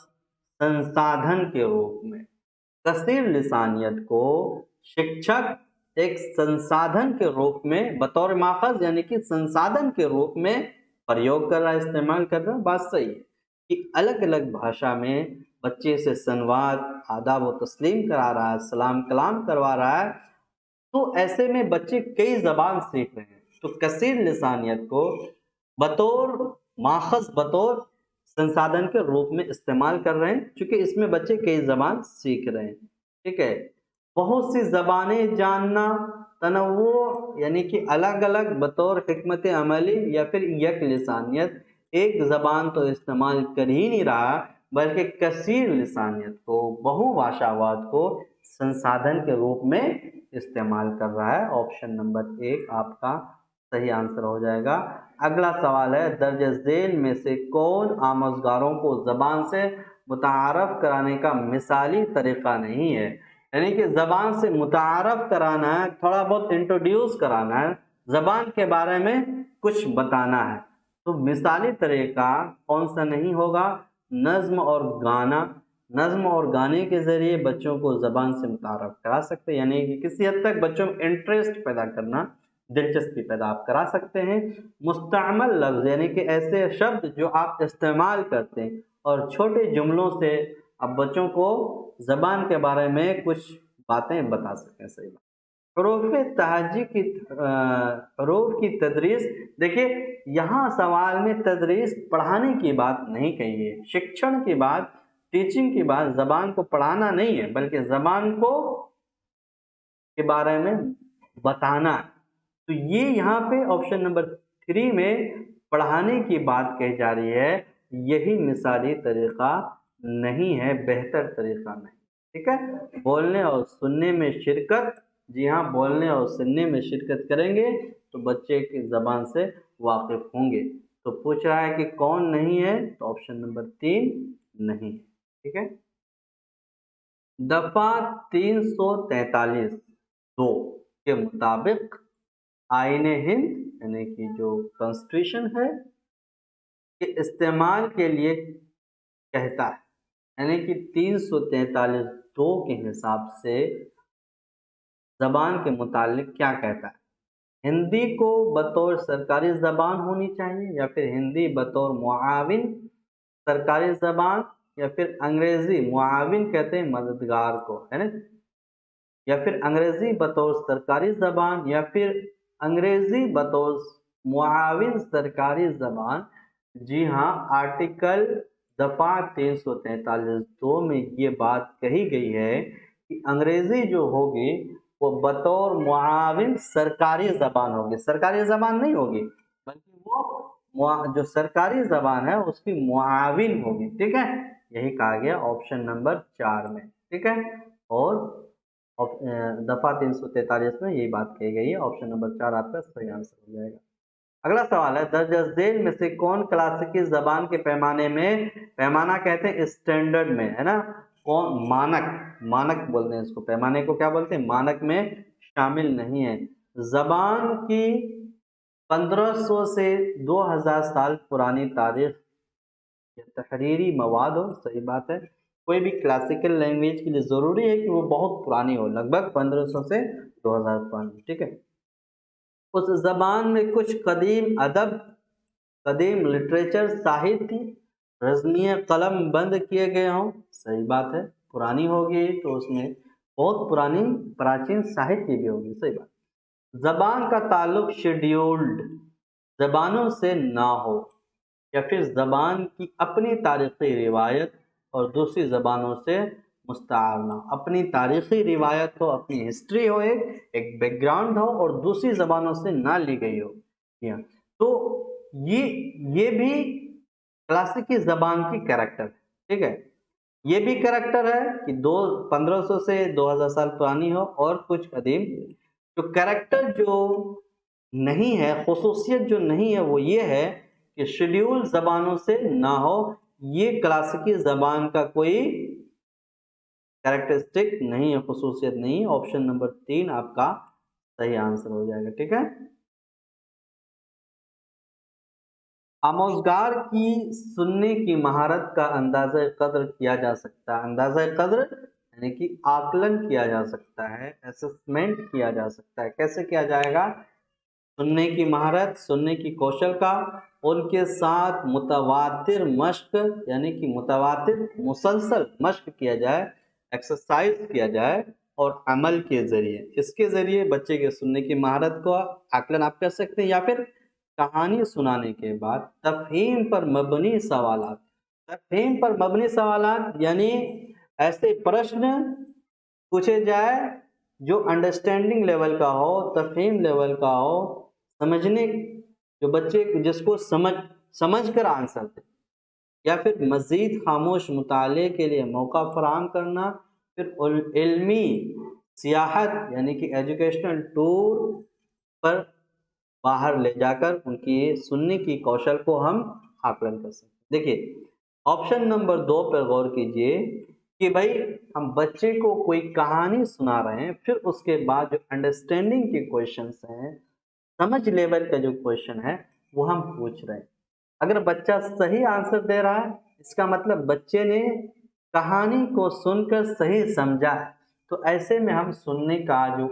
संसाधन के रूप में। कसीर लिसानियत को शिक्षक एक संसाधन के रूप में, बतौर माखज यानी कि संसाधन के रूप में प्रयोग कर रहा है, इस्तेमाल कर रहा है, बात सही है कि अलग अलग भाषा में बच्चे से संवाद, आदाब व तस्लीम करा रहा है, सलाम कलाम करवा रहा है, तो ऐसे में बच्चे कई ज़बान सीख रहे हैं। तो कसीर लिसानियत को बतौर माखज़, बतौर संसाधन के रूप में इस्तेमाल कर रहे हैं, क्योंकि इसमें बच्चे कई ज़बान सीख रहे हैं। ठीक है, बहुत सी ज़बानें जानना, तनव्वु यानी कि अलग अलग बतौर हिकमत अमली या फिर यक लिसानियत, एक ज़बान तो इस्तेमाल कर ही नहीं रहा, बल्कि कसीर लिसानियत को, बहुभाषावाद को संसाधन के रूप में इस्तेमाल कर रहा है। ऑप्शन नंबर 1 आपका सही आंसर हो जाएगा। अगला सवाल है, दर्ज झेल में से कौन आमोज़गारों को ज़बान से मुतारफ़ कराने का मिसाली तरीक़ा नहीं है? यानी कि ज़बान से मुतारफ़ कराना है, थोड़ा बहुत इंट्रोड्यूस कराना है, ज़बान के बारे में कुछ बताना है, तो मिसाली तरीक़ा कौन सा नहीं होगा? नज़्म और गाना। नज़्म और गाने के ज़रिए बच्चों को ज़बान से मुतारफ़ करा सकते हैं, यानी कि किसी हद तक बच्चों में इंटरेस्ट पैदा करना, दिलचस्पी पैदा आप करा सकते हैं। मुस्तअमल लफ्ज़ यानी कि ऐसे शब्द जो आप इस्तेमाल करते हैं और छोटे जुमलों से आप बच्चों को ज़बान के बारे में कुछ बातें बता सकें। सही बात। हरूफ तहजी की हरूफ की तदरीस, देखिए यहाँ सवाल में तदरीस पढ़ाने की बात नहीं कही है, शिक्षण की बात, टीचिंग की बात, ज़बान को पढ़ाना नहीं है, बल्कि ज़बान को के बारे में बताना। तो ये यहाँ पे ऑप्शन नंबर 3 में पढ़ाने की बात कही जा रही है, यही मिसाली तरीक़ा नहीं है, बेहतर तरीक़ा नहीं। ठीक है, बोलने और सुनने में शिरकत, जी हाँ, बोलने और सुनने में शिरकत करेंगे तो बच्चे की ज़बान से वाकिफ़ होंगे। तो पूछ रहा है कि कौन नहीं है, तो ऑप्शन नंबर 3 नहीं है। ठीक है, दफ़ा 343(2) के मुताबिक आईने हिंद यानी कि जो कॉन्स्टिट्यूशन है के इस्तेमाल के लिए कहता है, यानी कि 343(2) के हिसाब से ज़बान के मुतालिक क्या कहता है? हिंदी को बतौर सरकारी ज़बान होनी चाहिए, या फिर हिंदी बतौर मुआविन सरकारी ज़बान, या फिर अंग्रेज़ी, मुआविन कहते हैं मददगार को, है ना, या फिर अंग्रेज़ी बतौर सरकारी ज़बान, या फिर अंग्रेज़ी बतौर मुआविन सरकारी ज़बान। जी हाँ, आर्टिकल दफ़ा 343(2) में ये बात कही गई है कि अंग्रेज़ी जो होगी वो बतौर मुआविन सरकारी ज़बान होगी, सरकारी ज़बान नहीं होगी, बल्कि वो जो सरकारी ज़बान है उसकी मुआविन होगी। ठीक है, यही कहा गया ऑप्शन नंबर 4 में। ठीक है, और दफ़ा 343 में यही बात कही गई है, ऑप्शन नंबर 4 आपका सही आंसर हो जाएगा। अगला सवाल है, दर्ज झेल में से कौन क्लासिकी ज़बान के पैमाने में, पैमाना कहते हैं स्टैंडर्ड में, है ना, कौन मानक, मानक बोलते हैं इसको, पैमाने को क्या बोलते हैं, मानक में शामिल नहीं है? ज़बान की 1500 से 2000 साल पुरानी तारीख तहरीरी मवाद हो, सही बात है। कोई भी क्लासिकल लैंग्वेज के लिए ज़रूरी है कि वो बहुत पुरानी हो, लगभग 1500 से 2000 पुरानी। ठीक है, उस ज़बान में कुछ कदीम अदब, कदीम लिटरेचर, साहित्य, रज़्मिय कलम बंद किए गए हों, सही बात है, पुरानी होगी तो उसमें बहुत पुरानी प्राचीन साहित्य भी होगी, सही बात। ज़बान का ताल्लुक़ शेड्यूल्ड ज़बानों से ना हो, या फिर ज़बान की अपनी तारीख़ी रिवायत और दूसरी ज़बानों से मुस्तारना, अपनी तारीख़ी रिवायत हो, अपनी हिस्ट्री हो, एक बैकग्राउंड हो, और दूसरी ज़बानों से ना ली गई हो। या तो ये भी क्लासिकी ज़बान की कैरेक्टर है। ठीक है, ये भी कैरेक्टर है कि 1500 से 2000 साल पुरानी हो, और कुछ कदीम। तो कैरेक्टर जो नहीं है, खुसूसियत जो नहीं है, वो ये है कि शेड्यूल ज़बानों से ना हो, ये क्लासिकी ज़बान का कोई कैरेक्टरिस्टिक नहीं है, खुसूसियत नहीं है। ऑप्शन नंबर 3 आपका सही आंसर हो जाएगा। ठीक है, आमोज़गार की सुनने की महारत का अंदाज़ा कद्र किया जा सकता है, अंदाज़ा कद्र यानी कि आकलन किया जा सकता है, असेसमेंट किया जा सकता है। कैसे किया जाएगा? सुनने की महारत, सुनने की कौशल का उनके साथ मुतवातिर मश्क यानी कि मुतवातिर मुसलसल मश्क किया जाए, एक्सरसाइज किया जाए और अमल के ज़रिए, इसके ज़रिए बच्चे के सुनने की महारत को आकलन आप कर सकते हैं। या फिर कहानी सुनाने के बाद तफ़हीम पर मबनी सवालात, तफ़हीम पर मबनी सवालात यानी ऐसे प्रश्न पूछे जाए जो अंडरस्टैंडिंग लेवल का हो, तफ़हीम लेवल का हो, समझने, जो बच्चे जिसको समझ कर आंसर दे। या फिर मज़ीद खामोश मुताले के लिए मौका फराहम करना, फिर इल्मी सियाहत यानी कि एजुकेशनल टूर पर बाहर ले जाकर उनकी सुनने की कौशल को हम आकलन कर सकते हैं। देखिए ऑप्शन नंबर 2 पर गौर कीजिए कि भाई हम बच्चे को कोई कहानी सुना रहे हैं, फिर उसके बाद जो अंडरस्टैंडिंग के क्वेश्चंस हैं, समझ लेवल का जो क्वेश्चन है वो हम पूछ रहे हैं। अगर बच्चा सही आंसर दे रहा है इसका मतलब बच्चे ने कहानी को सुनकर सही समझा। तो ऐसे में हम सुनने का जो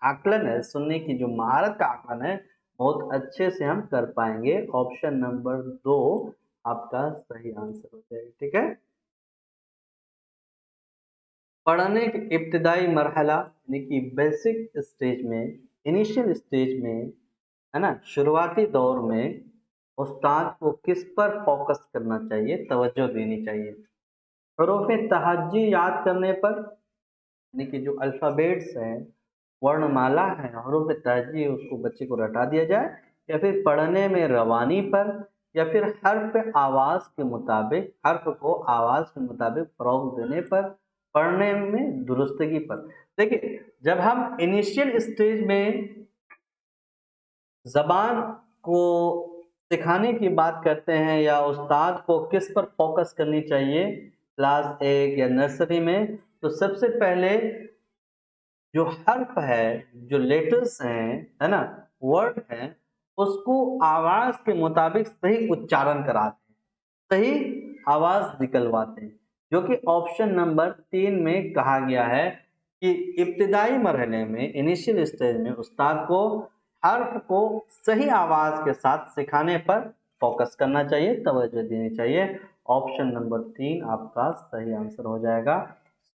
आकलन है, सुनने की जो महारत का आकलन है, बहुत अच्छे से हम कर पाएंगे। ऑप्शन नंबर 2 आपका सही आंसर हो जाएगा। ठीक है। पढ़ने के इब्तदाई मरहला यानी कि बेसिक स्टेज में, इनिशियल स्टेज में, है ना, शुरुआती दौर में उस्ताद को किस पर फोकस करना चाहिए, तवज्जो देनी चाहिए? हरूफ तहज्जी याद करने पर, यानी कि जो अल्फ़ाबेट्स हैं, वर्णमाला है, हरूफ तहज्जी उसको बच्चे को रटा दिया जाए, या फिर पढ़ने में रवानी पर, या फिर हर्फ आवाज़ के मुताबिक, हर्फ को आवाज़ के मुताबिक फ़रोग़ देने पर, पढ़ने में दुरुस्तगी पर। देखिए जब हम इनिशियल स्टेज में ज़बान को सिखाने की बात करते हैं या उस्ताद को किस पर फोकस करनी चाहिए क्लास 1 या नर्सरी में, तो सबसे पहले जो हर्फ है, जो लेटर्स हैं, है ना, वर्ड हैं, उसको आवाज़ के मुताबिक सही उच्चारण कराते हैं, सही आवाज़ निकलवाते हैं, जो कि ऑप्शन नंबर 3 में कहा गया है कि इब्तिदाई मरहले में, इनिशियल स्टेज में उस्ताद को हर्फ को सही आवाज़ के साथ सिखाने पर फोकस करना चाहिए, तवज्जो देनी चाहिए। ऑप्शन नंबर 3 आपका सही आंसर हो जाएगा।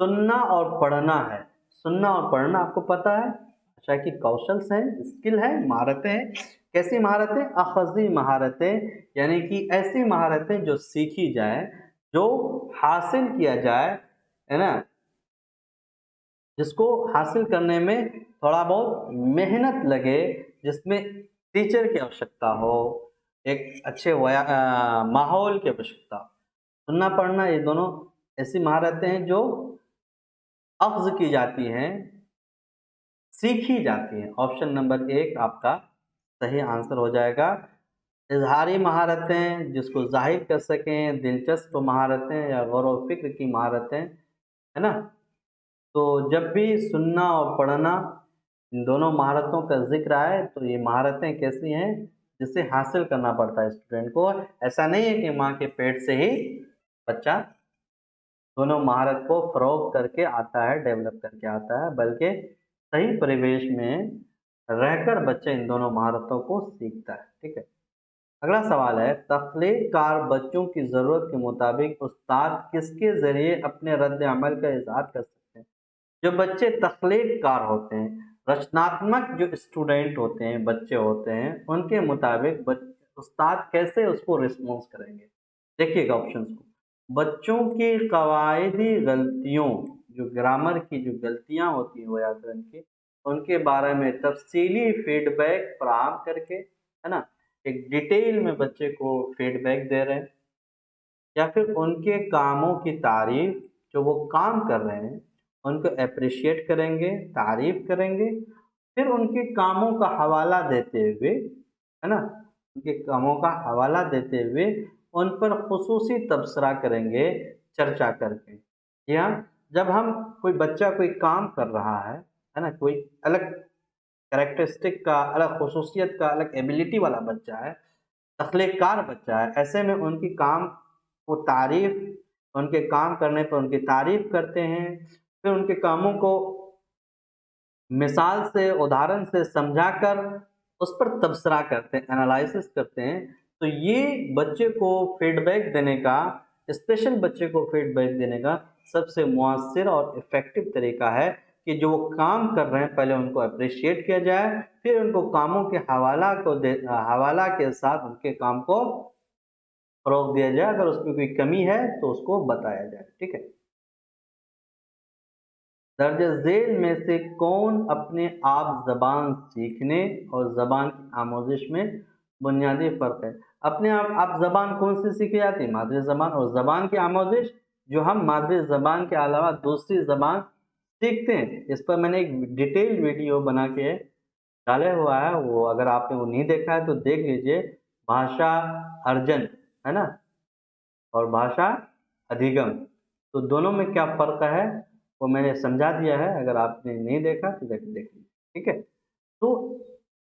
सुनना और पढ़ना है, सुनना और पढ़ना आपको पता है भाषा की कौशल्स हैं, स्किल है, महारतें हैं। कैसी महारतें? अखज़ी महारतें, यानी कि ऐसी महारतें जो सीखी जाए, जो हासिल किया जाए, है ना, जिसको हासिल करने में थोड़ा बहुत मेहनत लगे, जिसमें टीचर की आवश्यकता हो, एक अच्छे माहौल की आवश्यकता हो। सुनना पढ़ना ये दोनों ऐसी महारतें हैं जो अख्ज़ की जाती हैं, सीखी जाती हैं। ऑप्शन नंबर 1 आपका सही आंसर हो जाएगा। इज़हारी महारतें जिसको ज़ाहिर कर सकें, दिलचस्प महारतें या गौर व फ़िक्र की महारतें, है ना? तो जब भी सुनना और पढ़ना इन दोनों महारतों का ज़िक्र आए तो ये महारतें कैसी हैं जिसे हासिल करना पड़ता है स्टूडेंट को। ऐसा नहीं है कि माँ के पेट से ही बच्चा दोनों महारत को फ़रोग़ करके आता है, डेवलप करके आता है, बल्कि सही परिवेश में रहकर बच्चा इन दोनों महारतों को सीखता है। ठीक है। अगला सवाल है, तख्लीक़ कार बच्चों की ज़रूरत के मुताबिक उस्ताद किसके ज़रिए अपने रद्द अमल का इज़हार कर सकते हैं? जो बच्चे तख्लीक़ कार होते हैं, रचनात्मक जो स्टूडेंट होते हैं, बच्चे होते हैं, उनके मुताबिक उस्ताद कैसे उसको रिस्पॉन्स करेंगे? देखिएगा ऑप्शंस को। बच्चों की कवायदी गलतियों, जो ग्रामर की जो गलतियाँ होती हैं व्याकरण की, उनके बारे में तफ़सीली फ़ीडबैक फ़राहम करके, है ना, एक डिटेल में बच्चे को फ़ीडबैक दे रहे हैं, या फिर उनके कामों की तारीफ़, जो वो काम कर रहे हैं, उनको एप्रिशिएट करेंगे, तारीफ़ करेंगे, फिर उनके कामों का हवाला देते हुए, है ना, उनके कामों का हवाला देते हुए उन पर ख़ुसूसी तबसरा करेंगे चर्चा करके। जी हाँ, जब हम कोई बच्चा कोई काम कर रहा है ना, कोई अलग कैरेक्टरिस्टिक का, अलग ख़ुसूसियत का, अलग एबिलिटी वाला बच्चा है, तख्लीक़कार बच्चा है, ऐसे में उनकी काम को तारीफ़, उनके काम करने पर उनकी तारीफ़ करते हैं, फिर उनके कामों को मिसाल से, उदाहरण से समझाकर उस पर तबसरा करते हैं, एनालिसिस करते हैं, तो ये बच्चे को फीडबैक देने का, स्पेशल बच्चे को फीडबैक देने का सबसे मुअस्सिर और इफ़ेक्टिव तरीका है कि जो वो काम कर रहे हैं पहले उनको अप्रिशिएट किया जाए, फिर उनको कामों के हवाला के साथ उनके काम को फ़रोग़ दिया जाए। अगर उसमें कोई कमी है तो उसको बताया जाए। ठीक है। दर्ज झेल में से कौन अपने आप ज़बान सीखने और ज़बान की आमोज़िश में बुनियादी फ़र्क है? अपने आप ज़बान कौन सी सीखी जाती है? मादरी ज़बान। और ज़बान की आमोज़िश जो हम मादरी ज़बान के अलावा दूसरी ज़बान सीखते हैं, इस पर मैंने एक डिटेल वीडियो बना के डाला हुआ है, वो अगर आपने वो नहीं देखा है तो देख लीजिए। भाषा अर्जन, है ना? और भाषा अधिगम, तो दोनों में क्या फ़र्क है वो मैंने समझा दिया है। अगर आपने नहीं देखा तो देख लीजिए। ठीक है। तो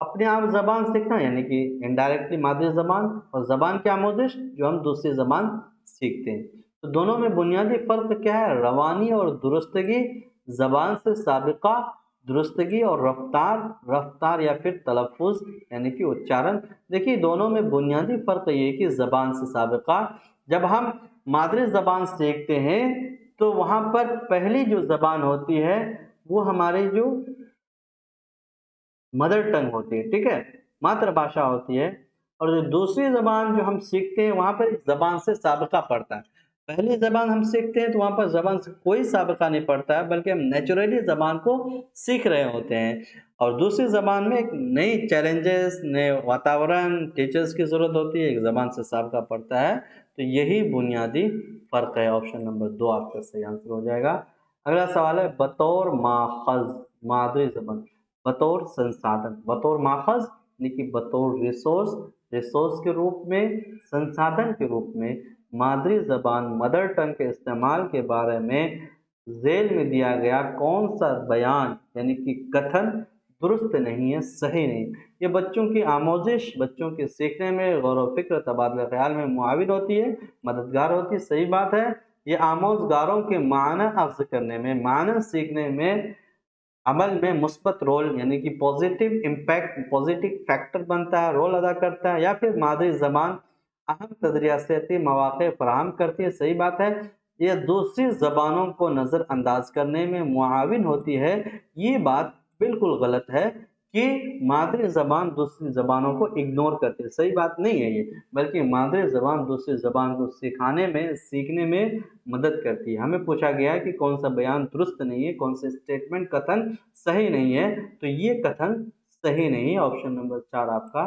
अपने आप ज़बान सीखना यानी कि इनडायरेक्टली मादरी ज़बान, और ज़बान की आमोज़िश जो हम दूसरी ज़बान सीखते हैं। तो दोनों में बुनियादी फ़र्क क्या है? रवानी और दुरुस्तगी, ज़बान से साबिक़ा दुरुस्तगी, और रफ्तार या फिर तलफ़्फ़ुज़ यानी कि उच्चारण। देखिए दोनों में बुनियादी फ़र्क ये है कि ज़बान से साबिक़ा, जब हम मादरी ज़बान सीखते हैं तो वहाँ पर पहली जो ज़बान होती है वो हमारी जो मदर टंग होती है, ठीक है? मातृभाषा होती है। और जो दूसरी ज़बान जो हम सीखते हैं वहाँ पर ज़बान से साबिक़ा पड़ता है। पहली ज़बान हम सीखते हैं तो वहाँ पर ज़बान से कोई साबिक़ा नहीं पड़ता है, बल्कि हम नेचुरली ज़बान को सीख रहे होते हैं। और दूसरी ज़बान में एक नई चैलेंजेस, नए वातावरण, टीचर्स की ज़रूरत होती है, एक ज़बान से साबिक़ा पड़ता है। तो यही बुनियादी फ़र्क है। ऑप्शन नंबर 2 आपका सही आंसर हो जाएगा। अगला सवाल है बतौर माख़ज़ मादरी ज़बान, बतौर संसाधन, बतौर माख़ज़ यानी कि बतौर रिसोर्स के रूप में, संसाधन के रूप में मादरी ज़बान मदर टंग के इस्तेमाल के बारे में ज़ेल में दिया गया कौन सा बयान यानी कि कथन दुरुस्त नहीं है, सही नहीं। ये बच्चों की आमोज़िश, बच्चों के सीखने में, गौर व फ़िक्र, तबादला ख़्याल में मुआविन होती है, मददगार होती है, सही बात है। ये आमोज़गारों के माना अफ़्ज़ करने में, माना सीखने में, अमल में मुस्बत रोल यानी कि पॉजिटिव इम्पैक्ट, पॉजिटिव फैक्टर बनता है, रोल अदा करता है, या फिर मादरी ज़बान अहम तदरियाती मौक़े फ़राहम करती है, सही बात है। ये दूसरी ज़बानों को नज़रअंदाज करने में मुआविन होती है, ये बात बिल्कुल गलत है कि मादरी ज़बान दूसरी ज़बानों को इग्नोर करती है, सही बात नहीं है ये, बल्कि मादरी ज़बान दूसरी ज़बान को सिखाने में, सीखने में मदद करती है। हमें पूछा गया है कि कौन सा बयान दुरुस्त नहीं है, कौन से स्टेटमेंट कथन सही नहीं है, तो ये कथन सही नहीं है। ऑप्शन नंबर 4 आपका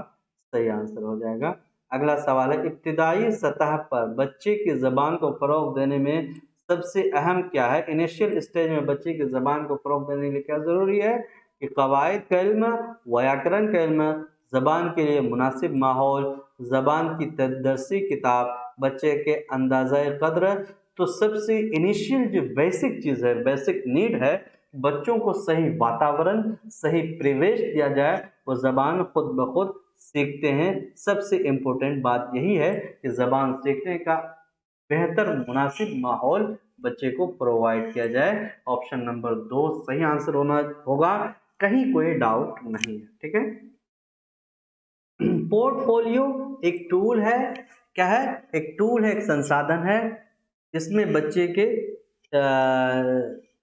सही आंसर हो जाएगा। अगला सवाल है इब्तिदाई सतह पर बच्चे की ज़बान को फ़रोग़ देने में सबसे अहम क्या है? इनिशियल स्टेज में बच्चे की ज़बान को फ़रोग़ देने के लिए क्या ज़रूरी है कि क़वाइद का इल्म, व्याकरण का इल्म, ज़बान के लिए मुनासिब माहौल, ज़बान की दरसी किताब, बच्चे के अंदाज़ा क़द्र। तो सबसे इनिशियल जो बेसिक चीज़ है, बेसिक नीड है, बच्चों को सही वातावरण, सही परिवेश दिया जाए, वो ज़बान खुद ब खुद सीखते हैं। सबसे इम्पोर्टेंट बात यही है कि ज़बान सीखने का बेहतर मुनासिब माहौल बच्चे को प्रोवाइड किया जाए। ऑप्शन नंबर 2 सही आंसर होगा, कहीं कोई डाउट नहीं है। ठीक है। पोर्टफोलियो एक टूल है, क्या है? एक टूल है, एक संसाधन है, जिसमें बच्चे के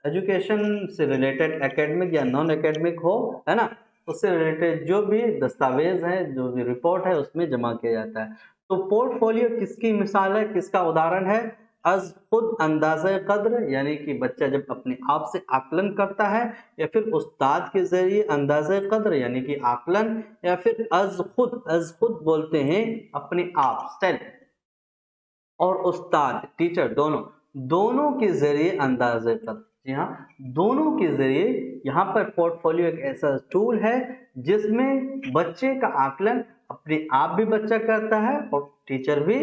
एजुकेशन से रिलेटेड, एकेडमिक या नॉन एकेडमिक हो, है ना, उससे रिलेटेड जो भी दस्तावेज है, जो भी रिपोर्ट है, उसमें जमा किया जाता है। तो पोर्टफोलियो किसकी मिसाल है, किसका उदाहरण है? अज खुद अंदाज़ा कद्र यानी कि बच्चा जब अपने आप से आकलन करता है, या फिर उस्ताद के ज़रिए अंदाज़ा कद्र यानी कि आकलन, या फिर अज खुद बोलते हैं अपने आप, सेल्फ, और उस्ताद टीचर दोनों के ज़रिए अंदाज़े कद्र। जी हाँ, दोनों के ज़रिए। यहाँ पर पोर्टफोलियो एक ऐसा टूल है जिसमें बच्चे का आकलन अपने आप भी बच्चा करता है और टीचर भी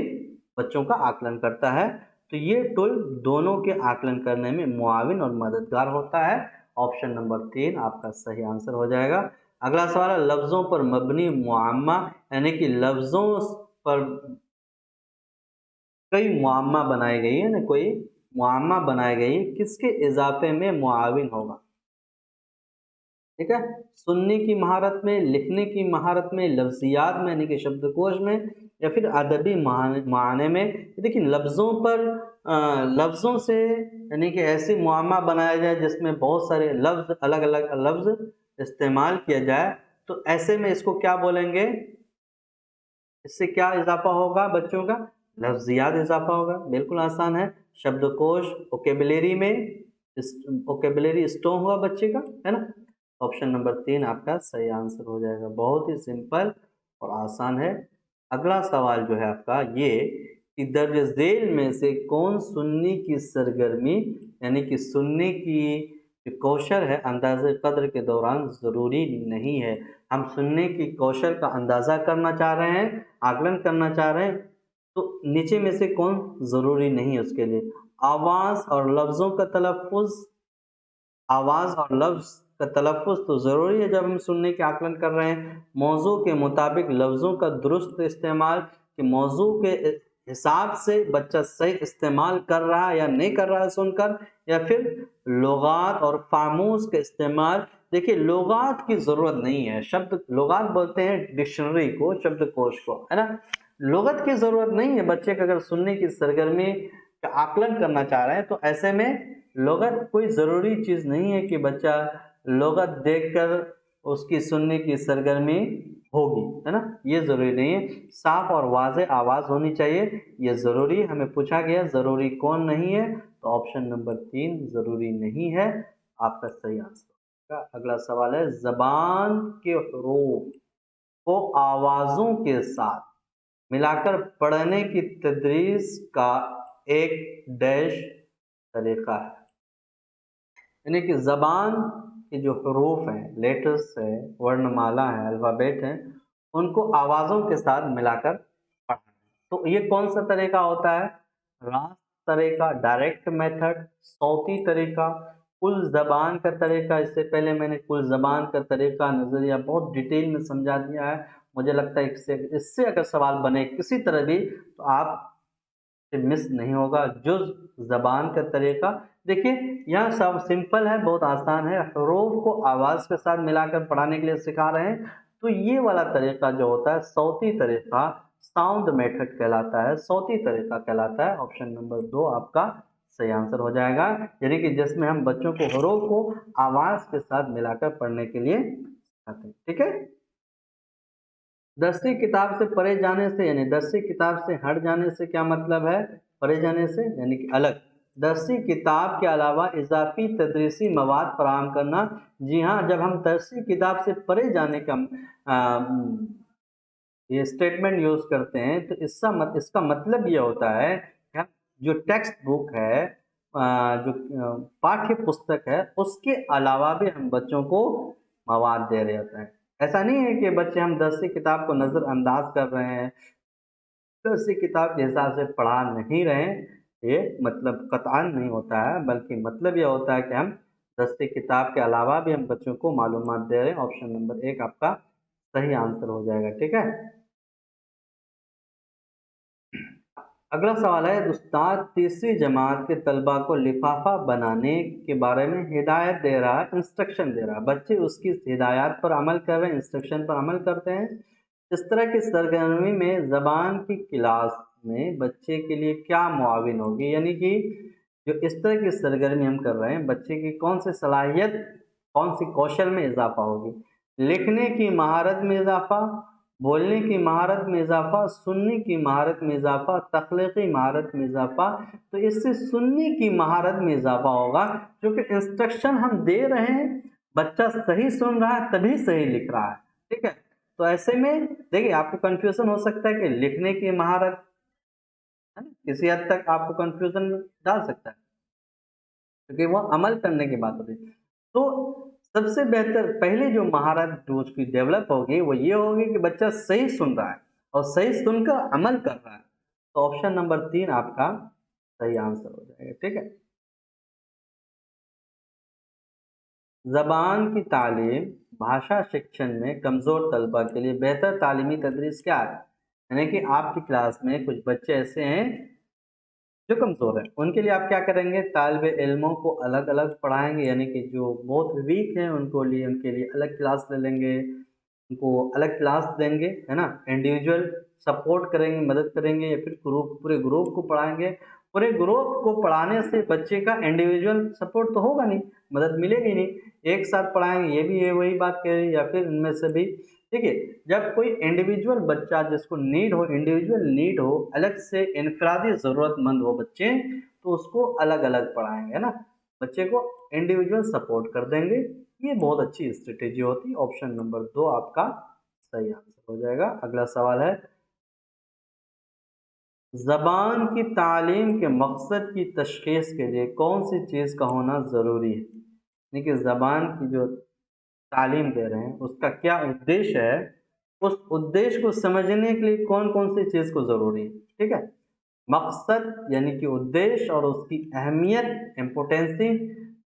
बच्चों का आकलन करता है। तो ये टूल दोनों के आकलन करने में मुआविन और मददगार होता है। ऑप्शन नंबर 3 आपका सही आंसर हो जाएगा। अगला सवाल है लफ्ज़ों पर मबनी मुआम्मा, यानी कि लफ्ज़ों पर कई मुआम्मा बनाई गई है ना, कोई मुआम्मा बनाई गई, किसके इजाफे में मुआविन होगा? ठीक है। सुनने की महारत में, लिखने की महारत में, लफ्ज़ियात में यानी कि शब्दकोश में, या फिर अदबी माने में। देखिए लफ्ज़ों से यानी कि ऐसी मुआमा बनाया जाए जिसमें बहुत सारे लफ्ज़ अलग अलग लफ्ज़ इस्तेमाल किया जाए, तो ऐसे में इसको क्या बोलेंगे? इससे क्या इजाफा होगा बच्चों का? लफ्ज़ियात इजाफा होगा। बिल्कुल आसान है। शब्दकोश वोकैबुलरी में वोकैबुलरी स्ट्रॉन्ग हुआ बच्चे का, है ना। ऑप्शन नंबर 3 आपका सही आंसर हो जाएगा। बहुत ही सिंपल और आसान है। अगला सवाल जो है आपका ये कि दर्ज झेल में से कौन सुन्नी की सरगर्मी यानी कि सुनने की जो कौशल है अंदाज़े कद्र के दौरान ज़रूरी नहीं है। हम सुनने की कौशल का अंदाज़ा करना चाह रहे हैं, आकलन करना चाह रहे हैं, तो नीचे में से कौन ज़रूरी नहीं है उसके लिए? आवाज़ और लफ्ज़ों का तलफ़्फ़ुज़, आवाज़ और लफ्ज़ का तलफ़्फ़ुज़ तो ज़रूरी है जब हम सुनने के आकलन कर रहे हैं। मौज़ू के मुताबिक लफ्ज़ों का दुरुस्त इस्तेमाल कि मौज़ू के हिसाब से बच्चा सही इस्तेमाल कर रहा है या नहीं कर रहा है सुनकर, या फिर लुगात और फ़ामूस का इस्तेमाल। देखिए लुगात की ज़रूरत नहीं है, शब्द लुगात बोलते हैं डिक्शनरी को, शब्दकोश को, है ना। लुगत की ज़रूरत नहीं है बच्चे का अगर सुनने की सरगर्मी का आकलन करना चाह रहे हैं, तो ऐसे में लुगत कोई ज़रूरी चीज़ नहीं है कि बच्चा लुगत देखकर उसकी सुनने की सरगर्मी होगी, है ना। ये ज़रूरी नहीं है। साफ और वाज़ेह आवाज़ होनी चाहिए, ये ज़रूरी हमें पूछा गया। ज़रूरी कौन नहीं है? तो ऑप्शन नंबर 3 ज़रूरी नहीं है आपका सही आंसर। अगला सवाल है ज़बान के हुरूफ को आवाज़ों के साथ मिलाकर पढ़ने की तदरीस का एक डैश तरीका है। यानी कि ज़बान के जो हरूफ हैं, लेटर्स है, वर्णमाला है, अल्फ़ाबेट हैं, उनको आवाज़ों के साथ मिलाकर पढ़ना। तो ये कौन सा तरीका होता है? रास्त तरीका, डायरेक्ट मेथड, सौती तरीका, कुल ज़बान का तरीका। इससे पहले मैंने कुल ज़बान का तरीका नज़रिया बहुत डिटेल में समझा दिया है। मुझे लगता है इससे अगर सवाल बने किसी तरह भी तो आप से मिस नहीं होगा। जुज़ ज़बान का तरीका देखिए यहाँ सब सिंपल है, बहुत आसान है। हरूफ को आवाज़ के साथ मिलाकर पढ़ाने के लिए सिखा रहे हैं, तो ये वाला तरीका जो होता है सौती तरीका, साउंड मेथड कहलाता है, सौती तरीका कहलाता है। ऑप्शन नंबर 2 आपका सही आंसर हो जाएगा, यानी कि जिसमें हम बच्चों को हरूफ को आवाज़ के साथ मिलाकर पढ़ने के लिए सिखाते हैं। ठीक है। दसवीं किताब से परे जाने से यानी दसवीं किताब से हट जाने से क्या मतलब है? परे जाने से यानी कि अलग। दसवीं किताब के अलावा इजाफी तदरीसी मवाद फराहम करना। जी हाँ, जब हम दसवीं किताब से परे जाने का ये स्टेटमेंट यूज़ करते हैं तो इसका मतलब ये होता है कि हम जो टेक्स्ट बुक है जो पाठ्य पुस्तक है उसके अलावा भी हम बच्चों को मवाद दे रहे होते हैं। ऐसा नहीं है कि बच्चे हम 10वीं किताब को नज़रअंदाज कर रहे हैं, 10वीं किताब के हिसाब से पढ़ा नहीं रहे हैं, ये मतलब कतई नहीं होता है, बल्कि मतलब ये होता है कि हम 10वीं किताब के अलावा भी हम बच्चों को मालूमात दे रहे हैं। ऑप्शन नंबर 1 आपका सही आंसर हो जाएगा। ठीक है। अगला सवाल है उस्ताद तीसरी जमात के तलबा को लिफाफा बनाने के बारे में हिदायत दे रहा है, इंस्ट्रक्शन दे रहा है। बच्चे उसकी हिदायत पर अमल कर रहे हैं, इंस्ट्रक्शन पर अमल करते हैं। इस तरह की सरगर्मी में ज़बान की क्लास में बच्चे के लिए क्या मुआविन होगी, यानी कि जो इस तरह की सरगर्मी हम कर रहे हैं बच्चे की कौन सी सलाहियत, कौन सी कौशल में इजाफा होगी? लिखने की महारत में इजाफा, बोलने की महारत में इजाफा, सुनने की महारत में इजाफा, तख्लीकी महारत में इजाफा। तो इससे सुनने की महारत में इजाफा होगा, क्योंकि इंस्ट्रक्शन हम दे रहे हैं, बच्चा सही सुन रहा है तभी सही लिख रहा है। ठीक है। तो ऐसे में देखिए आपको कंफ्यूजन हो सकता है कि लिखने की महारत, है ना, किसी हद तक आपको कंफ्यूजन डाल सकता है, क्योंकि वो अमल करने की बात होती है। तो सबसे बेहतर पहले जो महारत जो उसकी डेवलप होगी वो ये होगी कि बच्चा सही सुन रहा है और सही सुनकर अमल कर रहा है। तो ऑप्शन नंबर 3 आपका सही आंसर हो जाएगा। ठीक है। ज़बान की तालीम भाषा शिक्षण में कमज़ोर तलबा के लिए बेहतर तालीमी तदरीस क्या है? यानी कि आपकी क्लास में कुछ बच्चे ऐसे हैं जो कमज़ोर है, उनके लिए आप क्या करेंगे? तालिब इल्मों को अलग अलग पढ़ाएंगे, यानी कि जो बहुत वीक हैं उनके लिए अलग क्लास ले लेंगे, उनको अलग क्लास देंगे, है ना, इंडिविजुअल सपोर्ट करेंगे, मदद करेंगे, या फिर पूरे ग्रुप को पढ़ाएंगे? पूरे ग्रुप को पढ़ाने से बच्चे का इंडिविजुअल सपोर्ट तो होगा नहीं, मदद मिलेगी नहीं। एक साथ पढ़ाएंगे, ये भी ये वही बात कह रही है, या फिर इनमें से भी। ठीक है, जब कोई इंडिविजुअल बच्चा जिसको नीड हो, इंडिविजुअल नीड हो, अलग से इनफरादी ज़रूरतमंद हो बच्चे, तो उसको अलग अलग पढ़ाएंगे, है ना। बच्चे को इंडिविजुअल सपोर्ट कर देंगे, ये बहुत अच्छी स्ट्रेटेजी होती है। ऑप्शन नंबर 2 आपका सही आंसर हो जाएगा। अगला सवाल है, ज़बान की तालीम के मकसद की तशख़ीस के लिए कौन सी चीज़ का होना ज़रूरी है? देखिए, ज़बान की जो तालीम दे रहे हैं उसका क्या उद्देश्य है, उस उद्देश्य को समझने के लिए कौन कौन सी चीज़ को ज़रूरी है। ठीक है, मकसद यानी कि उद्देश्य और उसकी अहमियत, इम्पोर्टेंसी,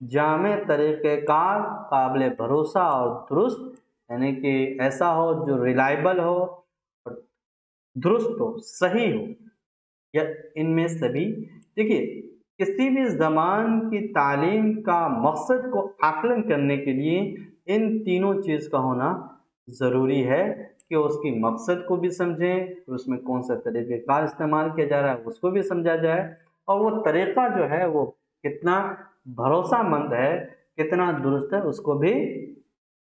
जामे तरीक़ेकार, काबिल भरोसा और दुरुस्त, यानी कि ऐसा हो जो रिलायबल हो और दुरुस्त हो, सही हो, या इनमें सभी। देखिए, किसी भी ज़बान की तालीम का मकसद को आकलन करने के लिए इन तीनों चीज़ का होना ज़रूरी है, कि उसकी मकसद को भी समझें, और उसमें कौन सा तरीक़ेकार इस्तेमाल किया जा रहा है उसको भी समझा जाए, और वो तरीक़ा जो है वो कितना भरोसामंद है, कितना दुरुस्त है, उसको भी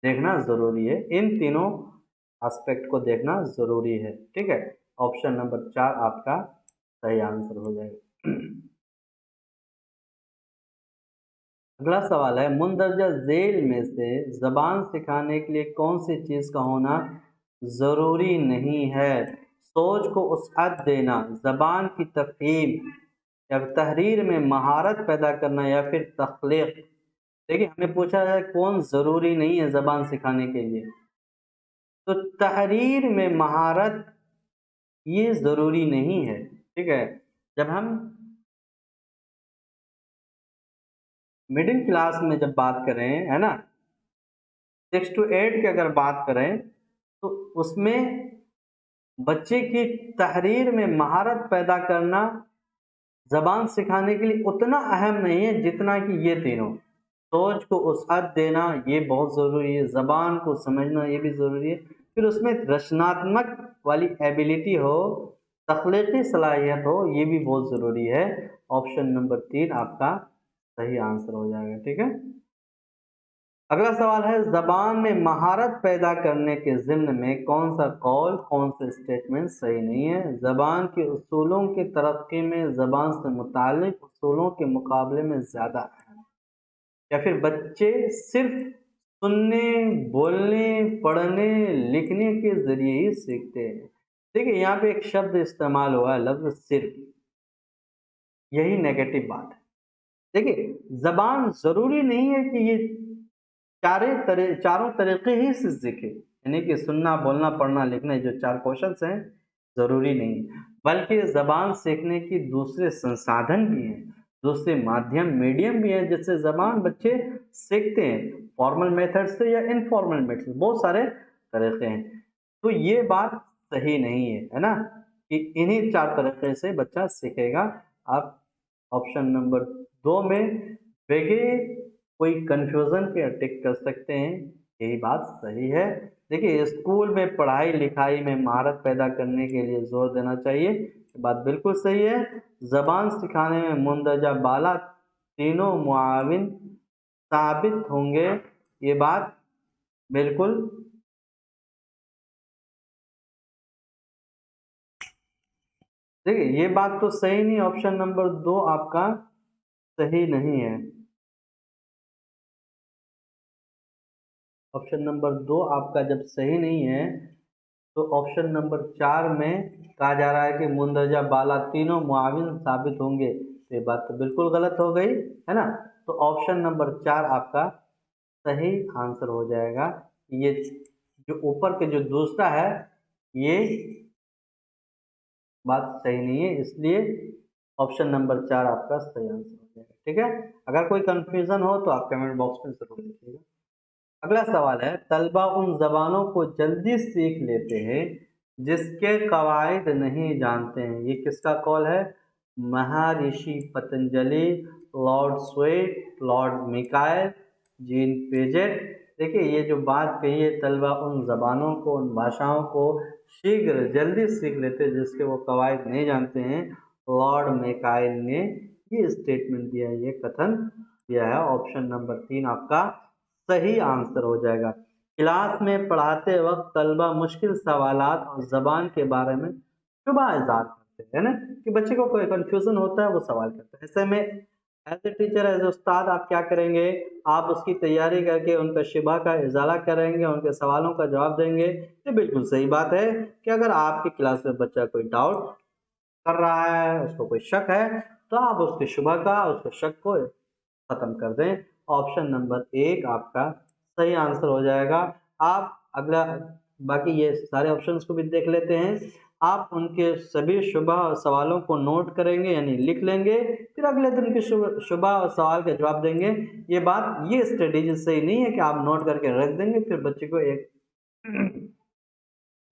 देखना ज़रूरी है। इन तीनों एस्पेक्ट को देखना ज़रूरी है। ठीक है, ऑप्शन नंबर 4 आपका सही आंसर हो जाएगा। अगला सवाल है, मुंदरजा झेल में से ज़बान सिखाने के लिए कौन सी चीज़ का होना ज़रूरी नहीं है? सोच को वसअत देना, ज़बान की तफ़हीम या तहरीर में महारत पैदा करना, या फिर तख्लीक़। देखिए, हमें पूछा है कौन ज़रूरी नहीं है ज़बान सिखाने के लिए, तो तहरीर में महारत ये ज़रूरी नहीं है। ठीक है, जब हम मिडिल क्लास में जब बात करें, है ना, 6 to 8 की अगर बात करें, तो उसमें बच्चे की तहरीर में महारत पैदा करना ज़बान सिखाने के लिए उतना अहम नहीं है जितना कि ये तीनों। सोच को वसअत देना ये बहुत ज़रूरी है, ज़बान को समझना ये भी ज़रूरी है, फिर उसमें रचनात्मक वाली एबिलिटी हो, तख्लीकी सलाहियत हो, ये भी बहुत ज़रूरी है। ऑप्शन नंबर 3 आपका सही आंसर हो जाएगा। ठीक है, अगला सवाल है, ज़बान में महारत पैदा करने के ज़िम्न में कौन सा कौल, कौन सा स्टेटमेंट सही नहीं है? ज़बान के उसूलों की तरक्की में ज़बान से मुताल्लिक़ उसूलों के मुकाबले में ज़्यादा अहम, या फिर बच्चे सिर्फ सुनने, बोलने, पढ़ने, लिखने के ज़रिए ही सीखते हैं? देखिए, यहाँ पे एक शब्द इस्तेमाल हुआ है, लफ्ज़ सिर्फ, यही नेगेटिव बात है। देखिए, ज़बान ज़रूरी नहीं है कि ये चारों तरीके ही से सीखे, यानी कि सुनना, बोलना, पढ़ना, लिखना, ये जो 4 कौशल्स हैं, ज़रूरी नहीं है, बल्कि ज़बान सीखने की दूसरे संसाधन भी हैं, दूसरे माध्यम, मीडियम भी हैं, जिससे ज़बान बच्चे सीखते हैं, फॉर्मल मेथड से या इनफॉर्मल मेथड से, बहुत सारे तरीके हैं। तो ये बात सही नहीं है ना, कि इन्हीं 4 तरीके से बच्चा सीखेगा। आप ऑप्शन नंबर 2 में बगैर कोई कन्फ्यूज़न के टिक कर सकते हैं, यही बात सही है। देखिए, स्कूल में पढ़ाई लिखाई में महारत पैदा करने के लिए ज़ोर देना चाहिए, ये बात बिल्कुल सही है। ज़बान सिखाने में मुंदरजा बाला तीनों मुआविन साबित होंगे, ये बात बिल्कुल देखिए, ये बात तो सही नहीं, ऑप्शन नंबर 2 आपका सही नहीं है। ऑप्शन नंबर 2 आपका जब सही नहीं है, तो ऑप्शन नंबर 4 में कहा जा रहा है कि मुंदरजा बाला तीनों मुआविन साबित होंगे, तो ये बात तो बिल्कुल गलत हो गई, है ना। तो ऑप्शन नंबर 4 आपका सही आंसर हो जाएगा। ये जो ऊपर के जो दूसरा है, ये बात सही नहीं है, इसलिए ऑप्शन नंबर 4 आपका सही आंसर हो जाएगा। ठीक है, अगर कोई कंफ्यूजन हो तो आप कमेंट बॉक्स में ज़रूर लिखिएगा। अगला सवाल है, तलबा उन ज़बानों को जल्दी सीख लेते हैं जिसके कवायद नहीं जानते हैं, ये किसका कॉल है? महर्षि Patanjali, Lord sweat, Lord Mikail, gene Paget, देखिए ये जो बात कही है, तलबा उन ज़बानों को, उन भाषाओं को शीघ्र जल्दी सीख लेते हैं जिसके वो कवायद नहीं जानते हैं। लॉर्ड मैकाइल ने ये स्टेटमेंट दिया है, ये कथन दिया है। ऑप्शन नंबर 3 आपका सही आंसर हो जाएगा। क्लास में पढ़ाते वक्त तलबा मुश्किल सवालात और ज़बान के बारे में शुबा इज़हार करते हैं ना, कि बच्चे को कोई कन्फ्यूज़न होता है वो सवाल करता है। ऐसे में as a teacher, as a उस्ताद आप क्या करेंगे, आप उसकी तैयारी करके उनका शिबा का इजाला करेंगे, उनके सवालों का जवाब देंगे। ये बिल्कुल सही बात है कि अगर आपकी क्लास में बच्चा कोई डाउट कर रहा है, उसको कोई शक है, तो आप उसके शुबा का, उसके शक को खत्म कर दें। ऑप्शन नंबर 1 आपका सही आंसर हो जाएगा। आप अगला, बाकी ये सारे ऑप्शंस को भी देख लेते हैं। आप उनके सभी शुबा और सवालों को नोट करेंगे, यानी लिख लेंगे, फिर अगले दिन के शुबा और सवाल के जवाब देंगे। ये स्ट्रेटेजी सही नहीं है कि आप नोट करके रख देंगे फिर बच्चे को एक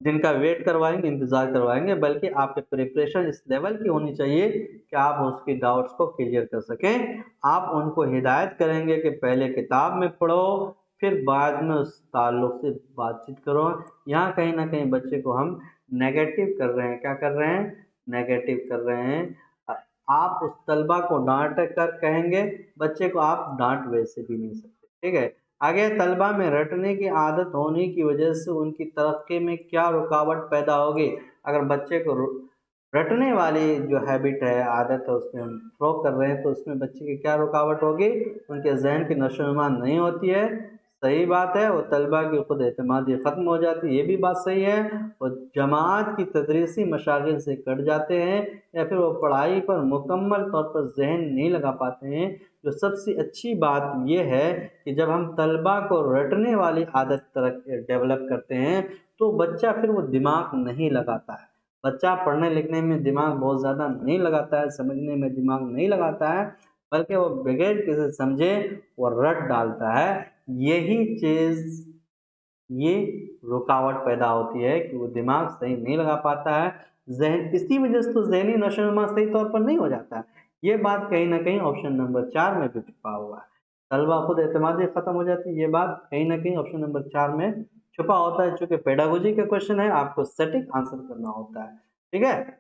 दिन का वेट करवाएंगे, इंतज़ार करवाएंगे, बल्कि आपकी प्रिपरेशन इस लेवल की होनी चाहिए कि आप उसकी डाउट्स को क्लियर कर सकें। आप उनको हिदायत करेंगे कि पहले किताब में पढ़ो, फिर बाद में उस ताल्लुक़ से बातचीत करो। यहाँ कहीं ना कहीं बच्चे को हम नेगेटिव कर रहे हैं। क्या कर रहे हैं? नेगेटिव कर रहे हैं। आप उस तलबा को डांट कर कहेंगे, बच्चे को आप डांट वैसे भी नहीं सकते। ठीक है, आगे, तलबा में रटने की आदत होने की वजह से उनकी तरक्की में क्या रुकावट पैदा होगी? अगर बच्चे को रटने वाली जो हैबिट है, आदत है, उसमें हम थ्रो कर रहे हैं, तो उसमें बच्चे की क्या रुकावट होगी? उनके जहन की नशोनुमा नहीं होती है। सही बात है। वो तलबा की खुद एतमादी ख़त्म हो जाती है, ये भी बात सही है। वो जमात की तदरीसी मशागिल से कट जाते हैं, या फिर वो पढ़ाई पर मुकम्मल तौर पर जहन नहीं लगा पाते हैं। जो सबसे अच्छी बात यह है कि जब हम तलबा को रटने वाली आदत डेवलप करते हैं, तो बच्चा फिर वो दिमाग नहीं लगाता है। बच्चा पढ़ने लिखने में दिमाग बहुत ज़्यादा नहीं लगाता है, समझने में दिमाग नहीं लगाता है, बल्कि वो बगैर किसी समझे वो रट डालता है। यही चीज़, ये रुकावट पैदा होती है कि वो दिमाग सही नहीं लगा पाता है। जहन, इसी वजह से तो ज़हनी नशोनुमा सही तौर पर नहीं हो जाता है। ये बात कहीं ना कहीं ऑप्शन नंबर 4 में भी छुपा हुआ है। तलबा खुद एतमादी ख़त्म हो जाती है, ये बात कहीं ना कहीं ऑप्शन नंबर 4 में छुपा होता है। चूँकि पेडागोजी का क्वेश्चन है, आपको सटीक आंसर करना होता है। ठीक है,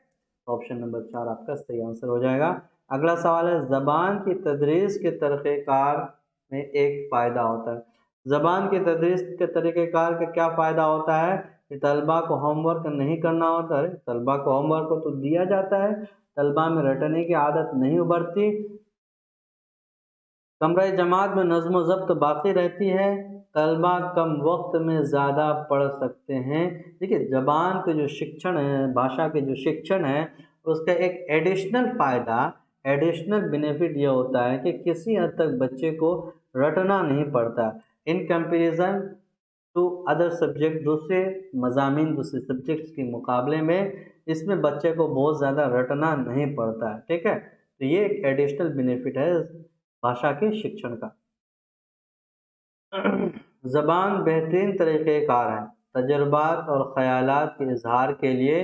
ऑप्शन नंबर 4 आपका सही आंसर हो जाएगा। अगला सवाल है, ज़बान की तदरीस के तरीक़ेकार में एक फ़ायदा होता है। ज़बान की तदरीस के तरीक़ेकार का क्या फ़ायदा होता है? कि तलबा को होमवर्क नहीं करना होता है। तलबा को होमवर्क तो दिया जाता है, तलबा में रटने की आदत नहीं उभरती, कमरा जमात में नज़्म व ज़ब्त बाकी रहती है, तलबा कम वक्त में ज़्यादा पढ़ सकते हैं। देखिए, ज़बान के जो शिक्षण है, भाषा के जो शिक्षण है, उसका एक एडिशनल फ़ायदा, एडिशनल बेनिफिट ये होता है कि किसी हद तक बच्चे को रटना नहीं पड़ता। In comparison to other subject, दूसरे मज़ामीन, दूसरे सब्जेक्ट्स के मुकाबले में इसमें बच्चे को बहुत ज़्यादा रटना नहीं पड़ता है। ठीक है, तो ये एक एडिशनल बेनिफिट है भाषा के शिक्षण का। ज़बान बेहतरीन तरीक़ेकार है तजुर्बात और ख़यालात के इजहार के लिए,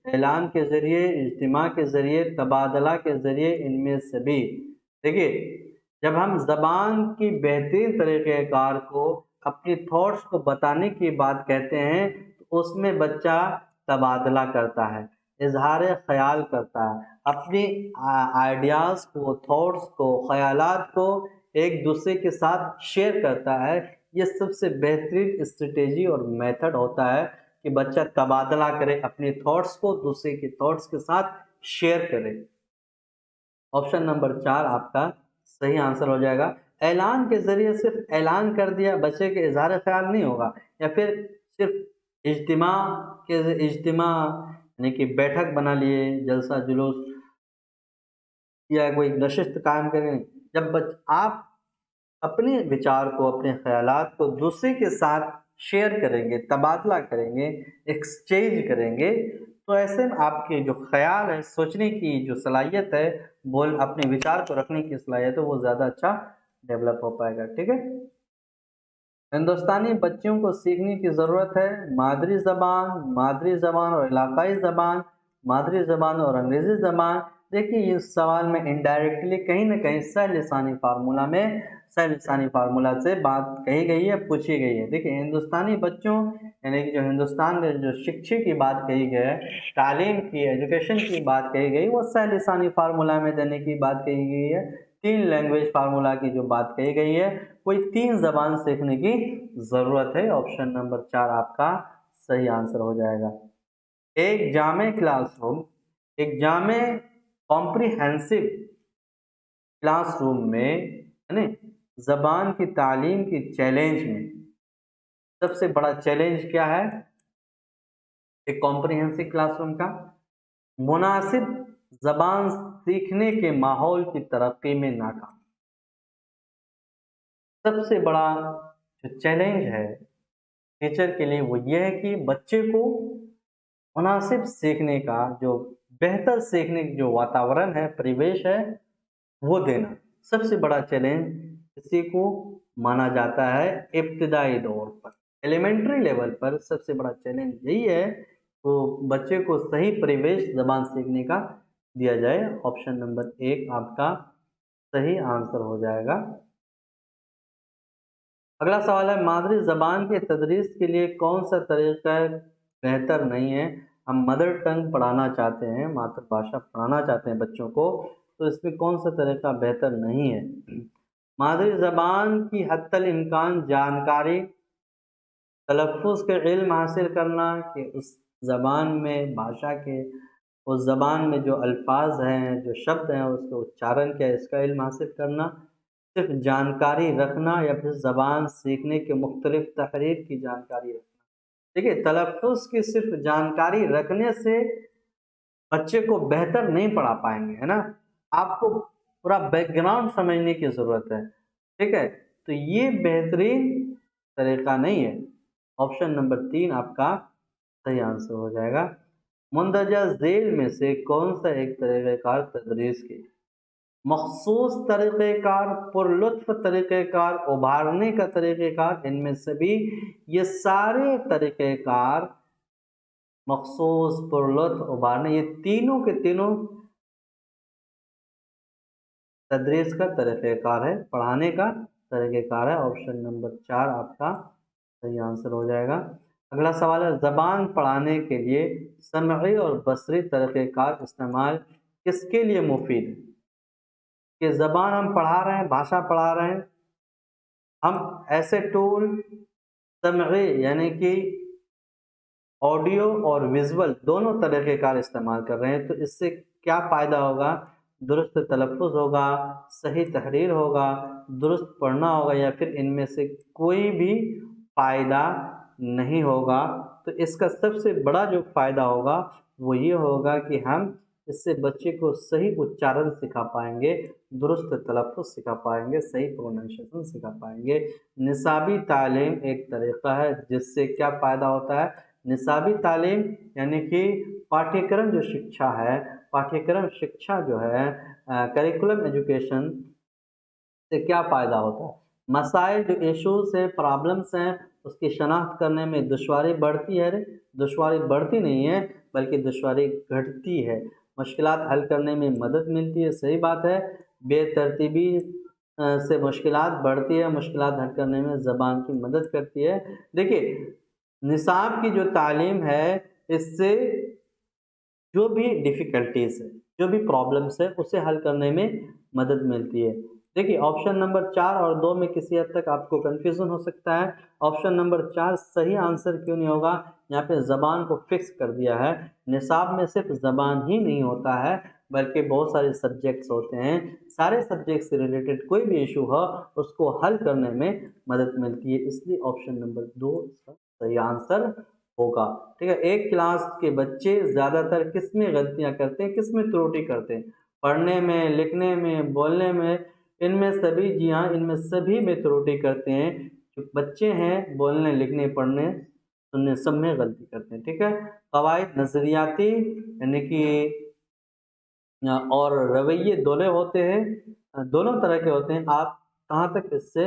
ऐलान के ज़रिए, इज्तिमा के ज़रिए, तबादला के ज़रिए, इनमें से भी। देखिए, जब हम ज़बान की बेहतरीन तरीक़ेकार को, अपनी थॉट्स को बताने की बात कहते हैं, तो उसमें बच्चा तबादला करता है, इजहार ख़याल करता है, अपनी आइडियाज़ को, थॉट्स को, ख़यालात को एक दूसरे के साथ शेयर करता है। ये सबसे बेहतरीन स्ट्रेटेजी और मेथड होता है कि बच्चा तबादला करे, अपने थॉट्स को दूसरे के थॉट्स के साथ शेयर करे। ऑप्शन नंबर 4 आपका सही आंसर हो जाएगा। ऐलान के ज़रिए सिर्फ ऐलान कर दिया, बच्चे के इज़हार ख़याल नहीं होगा, या फिर सिर्फ इज्तिमा यानी कि बैठक बना लिए, जलसा जुलूस या कोई नशिस्त कायम करें। जब आप अपने विचार को, अपने ख़यालात को दूसरे के साथ शेयर करेंगे, तबादला करेंगे, एक्सचेंज करेंगे, तो ऐसे में आपके जो ख़याल है, सोचने की जो सलाहियत है, अपने विचार को रखने की सलाहियत है, वो ज़्यादा अच्छा डेवलप हो पाएगा। ठीक है, हिंदुस्तानी बच्चों को सीखने की ज़रूरत है मादरी ज़बान और इलाक़ाई ज़बान, मादरी ज़बान और अंग्रेज़ी ज़बान, देखिए इस सवाल में इनडायरेक्टली कहीं ना कहीं सहलिसानी फार्मूला में सहलिसानी फार्मूला से बात कही गई है, पूछी गई है। देखिए हिंदुस्तानी बच्चों यानी कि जो हिंदुस्तान में जो शिक्षा की बात कही गई है, तालीम की, एजुकेशन की बात कही गई, वो सहलिसानी फार्मूला में देने की बात कही गई है। 3 लैंग्वेज फार्मूला की जो बात कही गई है, कोई 3 जबान सीखने की ज़रूरत है। ऑप्शन नंबर 4 आपका सही आंसर हो जाएगा। एक जामे क्लासरूम, एक जामे कॉम्प्रिहेंसिव क्लासरूम में है ना, जबान की तालीम की चैलेंज में सबसे बड़ा चैलेंज क्या है? एक कॉम्प्रिहेंसिव क्लासरूम का मुनासिब जबान सीखने के माहौल की तरक्की में नाकाम। सबसे बड़ा जो चैलेंज है टीचर के लिए वो ये है कि बच्चे को मुनासिब सीखने का, जो बेहतर सीखने की जो वातावरण है, परिवेश है, वो देना सबसे बड़ा चैलेंज इसी को माना जाता है। इब्तिदाई दौर पर, एलिमेंट्री लेवल पर सबसे बड़ा चैलेंज यही है, तो बच्चे को सही परिवेश जबान सीखने का दिया जाए। ऑप्शन नंबर 1 आपका सही आंसर हो जाएगा। अगला सवाल है, मादरी ज़बान के तदरीस के लिए कौन सा तरीका बेहतर नहीं है? हम मदर टंग पढ़ाना चाहते हैं, मातृभाषा पढ़ाना चाहते हैं बच्चों को, तो इसमें कौन सा तरीका बेहतर नहीं है? मादरी ज़बान की हत्तल इम्कान जानकारी, तलफ़्फ़ुज़ के इल्म हासिल करना कि उस ज़बान में, भाषा के उस ज़बान में जो अल्फाज हैं, जो शब्द हैं, उसके उच्चारण क्या है, इसका इल्म हासिल करना, सिर्फ जानकारी रखना, या फिर ज़बान सीखने के मुख्तलिफ तहरीर की जानकारी रखना। देखिए तलफ़्फ़ुज़ की सिर्फ जानकारी रखने से बच्चे को बेहतर नहीं पढ़ा पाएंगे, है ना? आपको पूरा बैकग्राउंड समझने की ज़रूरत है, ठीक है? तो ये बेहतरीन तरीका नहीं है। ऑप्शन नंबर 3 आपका सही आंसर हो जाएगा। मुंदरजा झेल में से कौन सा एक तरीक़ेकार तदरीस की मख़सूस तरीक़ेकार, पुरलुत्फ़ तरीक़ेकार, उभारने का तरीक़ेकार, इनमें से भी ये सारे तरीक़ेकार मख़सूस, पुरलुत्फ़, उभारने, ये तीनों के तीनों तदरीस का तरीक़ेकार है, पढ़ाने का तरीक़ेकार है। ऑप्शन नंबर 4 आपका सही आंसर हो जाएगा। अगला सवाल है, ज़बान पढ़ाने के लिए समई और बसरी तरीक़ेकार इस्तेमाल किसके लिए मुफीद है? कि ज़बान हम पढ़ा रहे हैं, भाषा पढ़ा रहे हैं, हम ऐसे टूल समई यानी कि ऑडियो और विजुअल दोनों तरीक़ेकार इस्तेमाल कर रहे हैं, तो इससे क्या फ़ायदा होगा? दुरुस्त तलफ़्फ़ुज़ होगा, सही तहरीर होगा, दुरुस्त पढ़ना होगा, या फिर इनमें से कोई भी फ़ायदा नहीं होगा? तो इसका सबसे बड़ा जो फ़ायदा होगा वो ये होगा कि हम इससे बच्चे को सही उच्चारण सिखा पाएंगे, दुरुस्त तलफ़्फ़ुज़ सिखा पाएंगे, सही प्रोनाउंसिएशन सिखा पाएंगे। निसाबी तालीम एक तरीक़ा है जिससे क्या फ़ायदा होता है? निसाबी तालीम यानी कि पाठ्यक्रम जो शिक्षा है, पाठ्यक्रम शिक्षा जो है, करिकुलम एजुकेशन से क्या फ़ायदा होता है? मसाइल जो इश्यूज़ है, प्रॉब्लम्स हैं, उसकी शनाख्त करने में दुश्वारी बढ़ती है, दुश्वारी बढ़ती नहीं है बल्कि दुश्वारी घटती है। मुश्किलात हल करने में मदद मिलती है, सही बात है। बेतरतीबी से मुश्किलात बढ़ती है, मुश्किलात हल करने में ज़बान की मदद करती है। देखिए निसाब की जो तालीम है, इससे जो भी डिफ़िकल्टीज़ है, जो भी प्रॉब्लम्स है, उसे हल करने में मदद मिलती है। देखिए ऑप्शन नंबर 4 और 2 में किसी हद तक आपको कन्फ्यूज़न हो सकता है। ऑप्शन नंबर 4 सही आंसर क्यों नहीं होगा? यहाँ पे ज़बान को फ़िक्स कर दिया है। निसाब में सिर्फ ज़बान ही नहीं होता है बल्कि बहुत सारे सब्जेक्ट्स होते हैं। सारे सब्जेक्ट से रिलेटेड कोई भी इशू हो, उसको हल करने में मदद मिलती है। इसलिए ऑप्शन नंबर 2 इसका सही आंसर होगा। ठीक है, एक क्लास के बच्चे ज़्यादातर किस में गलतियाँ करते हैं, किस में त्रुटि करते हैं? पढ़ने में, लिखने में, बोलने में, इनमें सभी, जी हाँ, इनमें सभी में त्रुटि करते हैं। जो बच्चे हैं बोलने, लिखने, पढ़ने, सुनने सब में गलती करते हैं। ठीक है, कवायद नज़रियाती यानी कि और रवैये दोनों होते हैं, दोनों तरह के होते हैं। आप कहाँ तक इससे,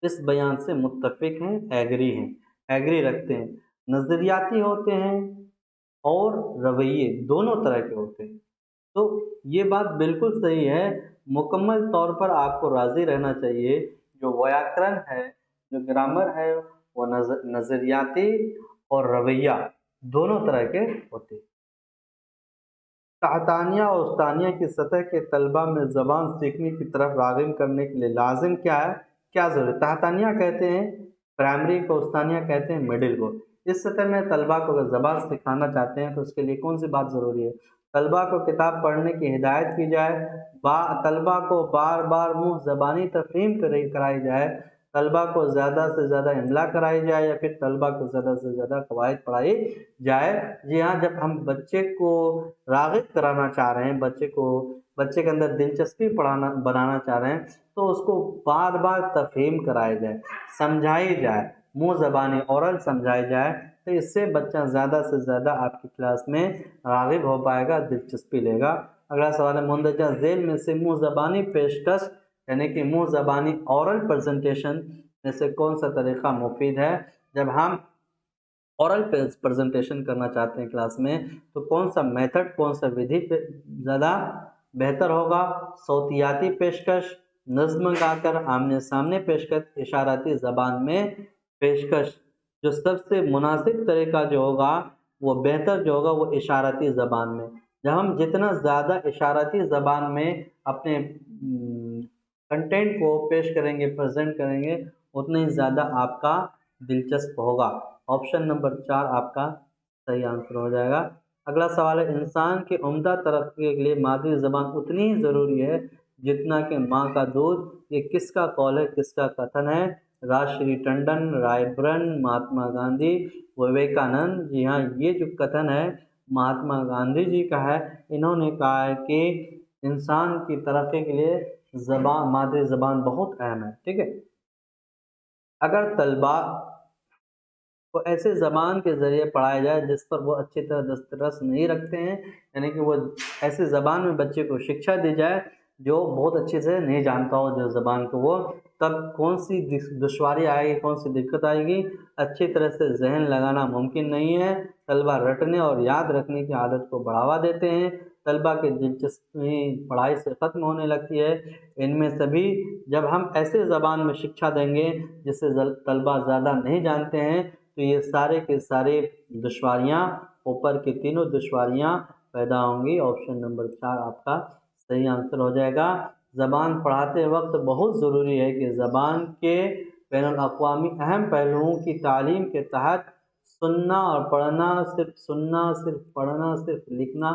इस बयान से मुत्तफ़िक हैं, एग्री हैं, एग्री रखते हैं? नज़रियाती होते हैं और रवैये दोनों तरह के होते हैं। तो ये बात बिल्कुल सही है, मुकम्मल तौर पर आपको राज़ी रहना चाहिए। जो व्याकरण है, जो ग्रामर है, वो नज़रियाती और रवैया दोनों तरह के होते हैं। तातानिया और उस्तानिया की सतह के तलबा में ज़बान सीखने की तरफ राग़िब करने के लिए लाज़िम क्या है, क्या ज़रूरी है? तातानिया कहते हैं प्राइमरी को, उस्तानिया कहते हैं मिडिल को। इस सतह में तलबा को अगर ज़बान सिखाना चाहते हैं तो उसके लिए कौन सी बात ज़रूरी है? तलबा को किताब पढ़ने की हिदायत की जाए, तलबा को बार बार मुँह ज़बानी तफ़हीम कराई जाए, तलबा को ज़्यादा से ज़्यादा इमला कराई जाए, या फिर तलबा को ज़्यादा से ज़्यादा कवायद पढ़ाई जाए। जी हाँ, जब हम बच्चे को राग़िब कराना चाह रहे हैं, बच्चे के अंदर दिलचस्पी बनाना चाह रहे हैं, तो उसको बार बार तफ़हीम कराया जाए, समझाई जाए, मुँह ज़बानी ओरल समझाई जाए, तो इससे बच्चा ज़्यादा से ज़्यादा आपकी क्लास में राग़िब हो पाएगा, दिलचस्पी लेगा। अगला सवाल है, मुंदरजा झेल में से मुँह ज़बानी पेशकश यानी कि मुँह ज़बानी ओरल प्रेजेंटेशन में से कौन सा तरीक़ा मुफीद है? जब हम ओरल प्रेजेंटेशन करना चाहते हैं क्लास में, तो कौन सा मेथड, कौन सा विधि पे ज़्यादा बेहतर होगा? सौतियाती पेशकश, नज़्म गाकर आमने सामने पेशकश, इशाराती ज़बान में पेशकश। जो सबसे मुनासिब तरीका जो होगा, वो बेहतर जो होगा, वो इशाराती ज़बान में। जब हम जितना ज़्यादा इशाराती ज़बान में अपने कंटेंट को पेश करेंगे, प्रेजेंट करेंगे, उतना ही ज़्यादा आपका दिलचस्प होगा। ऑप्शन नंबर 4 आपका सही आंसर हो जाएगा। अगला सवाल है, इंसान के उम्दा तरक्की के लिए मादरी ज़बान उतनी ही ज़रूरी है जितना कि माँ का दूध। ये किसका कौल है, किसका कथन है? राजश्री टंडन, रायबरन, महात्मा गांधी, विवेकानंद। जी हाँ, ये जो कथन है महात्मा गांधी जी का है। इन्होंने कहा है कि इंसान की तरक्की के लिए मादरी ज़बान बहुत अहम है। ठीक है, अगर तलबा को ऐसे ज़बान के ज़रिए पढ़ाया जाए जिस पर वो अच्छी तरह दस्तरस नहीं रखते हैं, यानी कि वो ऐसे ज़बान में बच्चे को शिक्षा दी जाए जो बहुत अच्छे से नहीं जानता हो जो ज़बान को वो, तब कौन सी दुश्वारी आएगी, कौन सी दिक्कत आएगी? अच्छी तरह से ज़हन लगाना मुमकिन नहीं है। तलबा रटने और याद रखने की आदत को बढ़ावा देते हैं। तलबा की दिलचस्पी पढ़ाई से ख़त्म होने लगती है। इनमें सभी जब हम ऐसे ज़बान में शिक्षा देंगे जिससे तलबा ज़्यादा नहीं जानते हैं, तो ये सारे के सारे दुश्वारियाँ, ऊपर की तीनों दुश्वारियाँ पैदा होंगी। ऑप्शन नंबर 4 आपका सही आंसर हो जाएगा। ज़बान पढ़ाते वक्त बहुत ज़रूरी है कि ज़बान के बैनुल अक़वामी अहम पहलुओं की तालीम के तहत सुनना और पढ़ना, सिर्फ पढ़ना, सिर्फ लिखना,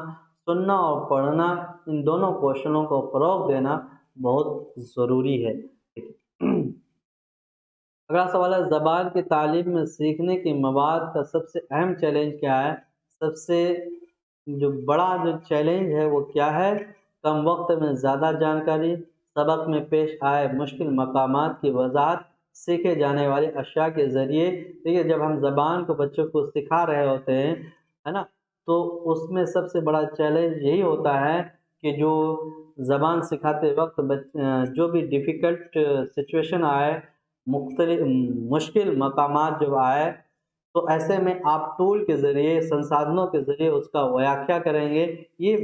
सुनना और पढ़ना, इन दोनों कौशलों को फ़रोग़ देना बहुत ज़रूरी है। अगला सवाल है, ज़बान की तालीम में सीखने के मवाद का सबसे अहम चैलेंज क्या है? सबसे जो बड़ा जो चैलेंज है वो क्या है? कम वक्त में ज़्यादा जानकारी, सबक में पेश आए मुश्किल मकामात की वजाहत, सीखे जाने वाले अशिया के ज़रिए। देखिए, जब हम ज़बान को बच्चों को सिखा रहे होते हैं, है ना, तो उसमें सबसे बड़ा चैलेंज यही होता है कि जो ज़बान सिखाते वक्त जो भी डिफ़िकल्ट सिचुएशन आए, मुश्किल मकामात जब आए, तो ऐसे में आप टूल के ज़रिए, संसाधनों के ज़रिए उसका व्याख्या करेंगे। ये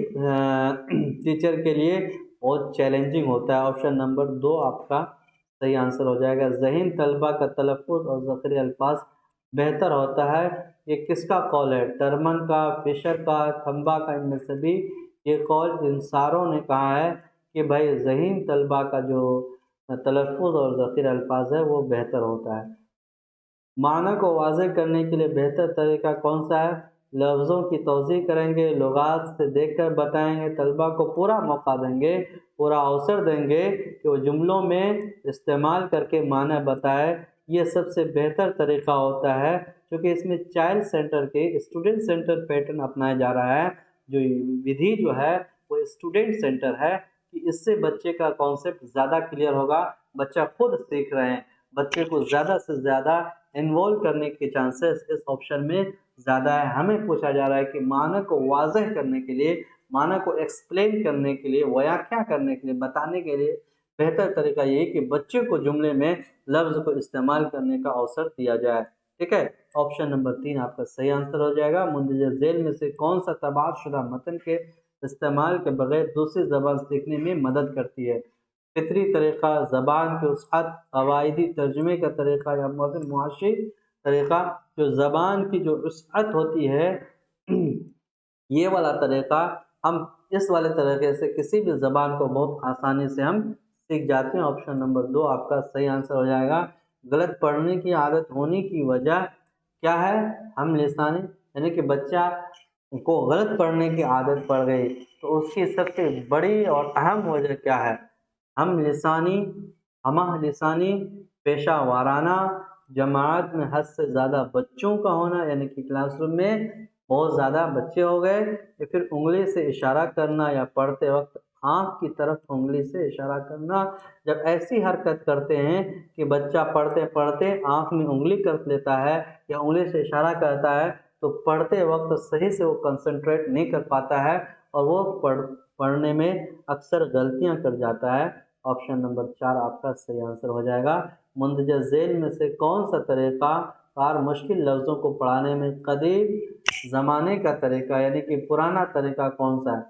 टीचर के लिए बहुत चैलेंजिंग होता है। ऑप्शन नंबर 2 आपका सही आंसर हो जाएगा। ज़हीन तलबा का तलफ़्फ़ुज़ और ज़ख़ीरे अल्फ़ाज़ बेहतर होता है। ये किसका कौल है? टर्मन का, फिशर का, खंबा का? इनमें से भी ये कौल इन सारों ने कहा है कि भाई ज़हीन तलबा का जो तलफ़्फ़ुज़ और ज़ख़ीरे अल्फ़ाज़ है वो बेहतर होता है। माना को वाज़ेह करने के लिए बेहतर तरीका कौन सा है? लफ्ज़ों की तौज़ीह करेंगे, लुगात से देखकर बताएँगे, तलबा को पूरा मौका देंगे, पूरा अवसर देंगे कि वो जुमलों में इस्तेमाल करके माना बताए। ये सबसे बेहतर तरीका होता है, क्योंकि इसमें चाइल्ड सेंटर के स्टूडेंट सेंटर पैटर्न अपनाया जा रहा है। जो विधि जो है वो स्टूडेंट सेंटर है, कि इससे बच्चे का कॉन्सेप्ट ज़्यादा क्लियर होगा। बच्चा खुद सीख रहे हैं, बच्चे को ज़्यादा से ज़्यादा इन्वॉल्व करने के चांसेस इस ऑप्शन में ज़्यादा है। हमें पूछा जा रहा है कि मानक को वाज़ेह करने के लिए, मानक को एक्सप्लेन करने के लिए, व्याख्या करने के लिए, बताने के लिए बेहतर तरीका ये है कि बच्चे को जुमले में लफ्ज़ को इस्तेमाल करने का अवसर दिया जाए। ठीक है, ऑप्शन नंबर 3 आपका सही आंसर हो जाएगा। मुंदरजा झेल में से कौन सा तबादशुदा मतन के इस्तेमाल के बगैर दूसरी ज़बान सीखने में मदद करती है। फितरी तरीक़ा, ज़बान की वुसअत, कवायदी तर्जुमे का तरीक़ा या फिर मुआशी तरीक़ा, जो ज़बान की जो वुसअत होती है ये वाला तरीक़ा, हम इस वाले तरीक़े से किसी भी ज़बान को बहुत आसानी से हम सीख जाते हैं। ऑप्शन नंबर 2 आपका सही आंसर हो जाएगा। गलत पढ़ने की आदत होने की वजह क्या है? हम लिसानी, यानी कि बच्चा को गलत पढ़ने की आदत पड़ गई तो उसकी सबसे बड़ी और अहम वजह क्या है? हम लिसानी, पेशा वाराना, जमात में हद से ज़्यादा बच्चों का होना, यानी कि क्लासरूम में बहुत ज़्यादा बच्चे हो गए, या फिर उंगली से इशारा करना या पढ़ते वक्त आँख की तरफ उंगली से इशारा करना। जब ऐसी हरकत करते हैं कि बच्चा पढ़ते पढ़ते आँख में उंगली कर लेता है या उंगली से इशारा करता है, तो पढ़ते वक्त सही से वो कंसंट्रेट नहीं कर पाता है और वो पढ़ने में अक्सर गलतियाँ कर जाता है। ऑप्शन नंबर 4 आपका सही आंसर हो जाएगा। मुंदरजा ज़ेल में से कौन सा तरीक़ा कार मुश्किल लफ्ज़ों को पढ़ाने में कदीम ज़माने का तरीक़ा, यानी कि पुराना तरीक़ा कौन सा है?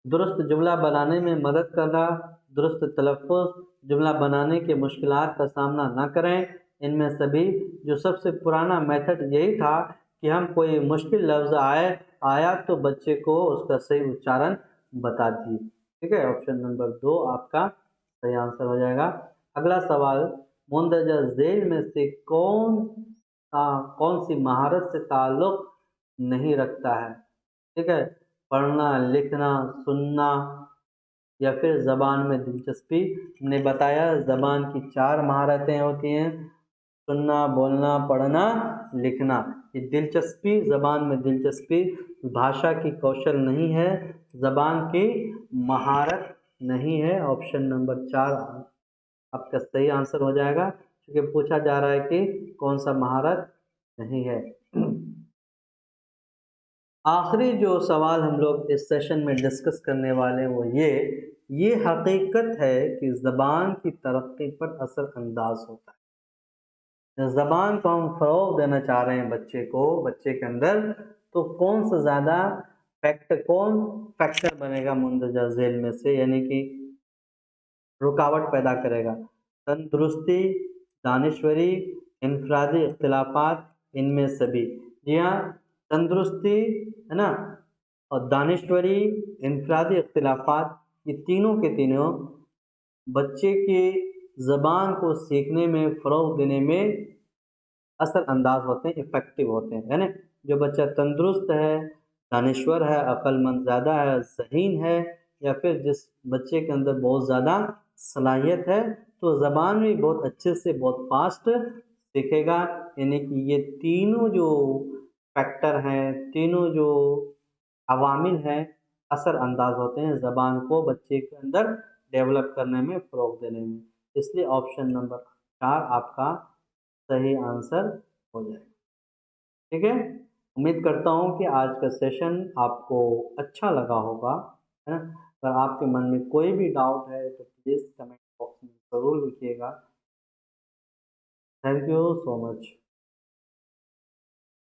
दुरुस्त जुमला बनाने में मदद करना, दुरुस्त तलफ़्फ़ुज़, जुमला बनाने के मुश्किलात का सामना न करें। इनमें सभी जो सबसे पुराना मेथड यही था कि हम कोई मुश्किल लफ्ज़ आया तो बच्चे को उसका सही उच्चारण बता दिए। ठीक है, ऑप्शन नंबर 2 आपका सही आंसर हो जाएगा। अगला सवाल, मुंदरजा ज़ेल में से कौन सी महारत से ताल्लुक़ नहीं रखता है? ठीक है, पढ़ना, लिखना, सुनना या फिर ज़बान में दिलचस्पी। हमने बताया ज़बान की 4 महारतें होती हैं, सुनना, बोलना, पढ़ना, लिखना। ये दिलचस्पी, ज़बान में दिलचस्पी भाषा की कौशल नहीं है, ज़बान की महारत नहीं है। ऑप्शन नंबर 4 आपका सही आंसर हो जाएगा, क्योंकि पूछा जा रहा है कि कौन सा महारत नहीं है। आखिरी जो सवाल हम लोग इस सेशन में डिस्कस करने वाले हैं वो ये हकीकत है कि ज़बान की तरक्की पर असर अंदाज होता है। ज़बान को हम फ़रोग़ देना चाह रहे हैं बच्चे के अंदर, तो कौन फैक्टर बनेगा मुंदरजा ज़ेल में से, यानी कि रुकावट पैदा करेगा? तंदुरुस्ती, दानिश्वरी, इनफरादी इख्तिलाफ़ात, इनमें सभी। जी हाँ, तंदुरुस्ती है ना, और दानिश्वरी, इनफरादी इख्तिलाफ़ात, ये तीनों के तीनों बच्चे की ज़बान को सीखने में, फ़रोग़ देने में असर अंदाज होते हैं, इफ़ेक्टिव होते हैं, है ना? जो बच्चा तंदुरुस्त है, दानिश्वर है, अक्लमंद ज़्यादा है, ज़हीन है, या फिर जिस बच्चे के अंदर बहुत ज़्यादा सलाहियत है, तो ज़बान भी बहुत अच्छे से, बहुत फास्ट सीखेगा। यानी कि ये तीनों जो फैक्टर हैं, तीनों जो अवामिल हैं, असर अंदाज होते हैं ज़बान को बच्चे के अंदर डेवलप करने में, फ़रोग़ देने में। इसलिए ऑप्शन नंबर 4 आपका सही आंसर हो जाएगा। ठीक है, उम्मीद करता हूँ कि आज का सेशन आपको अच्छा लगा होगा, है ना? अगर आपके मन में कोई भी डाउट है तो प्लीज़ कमेंट बॉक्स में ज़रूर लिखिएगा। Thank you so much.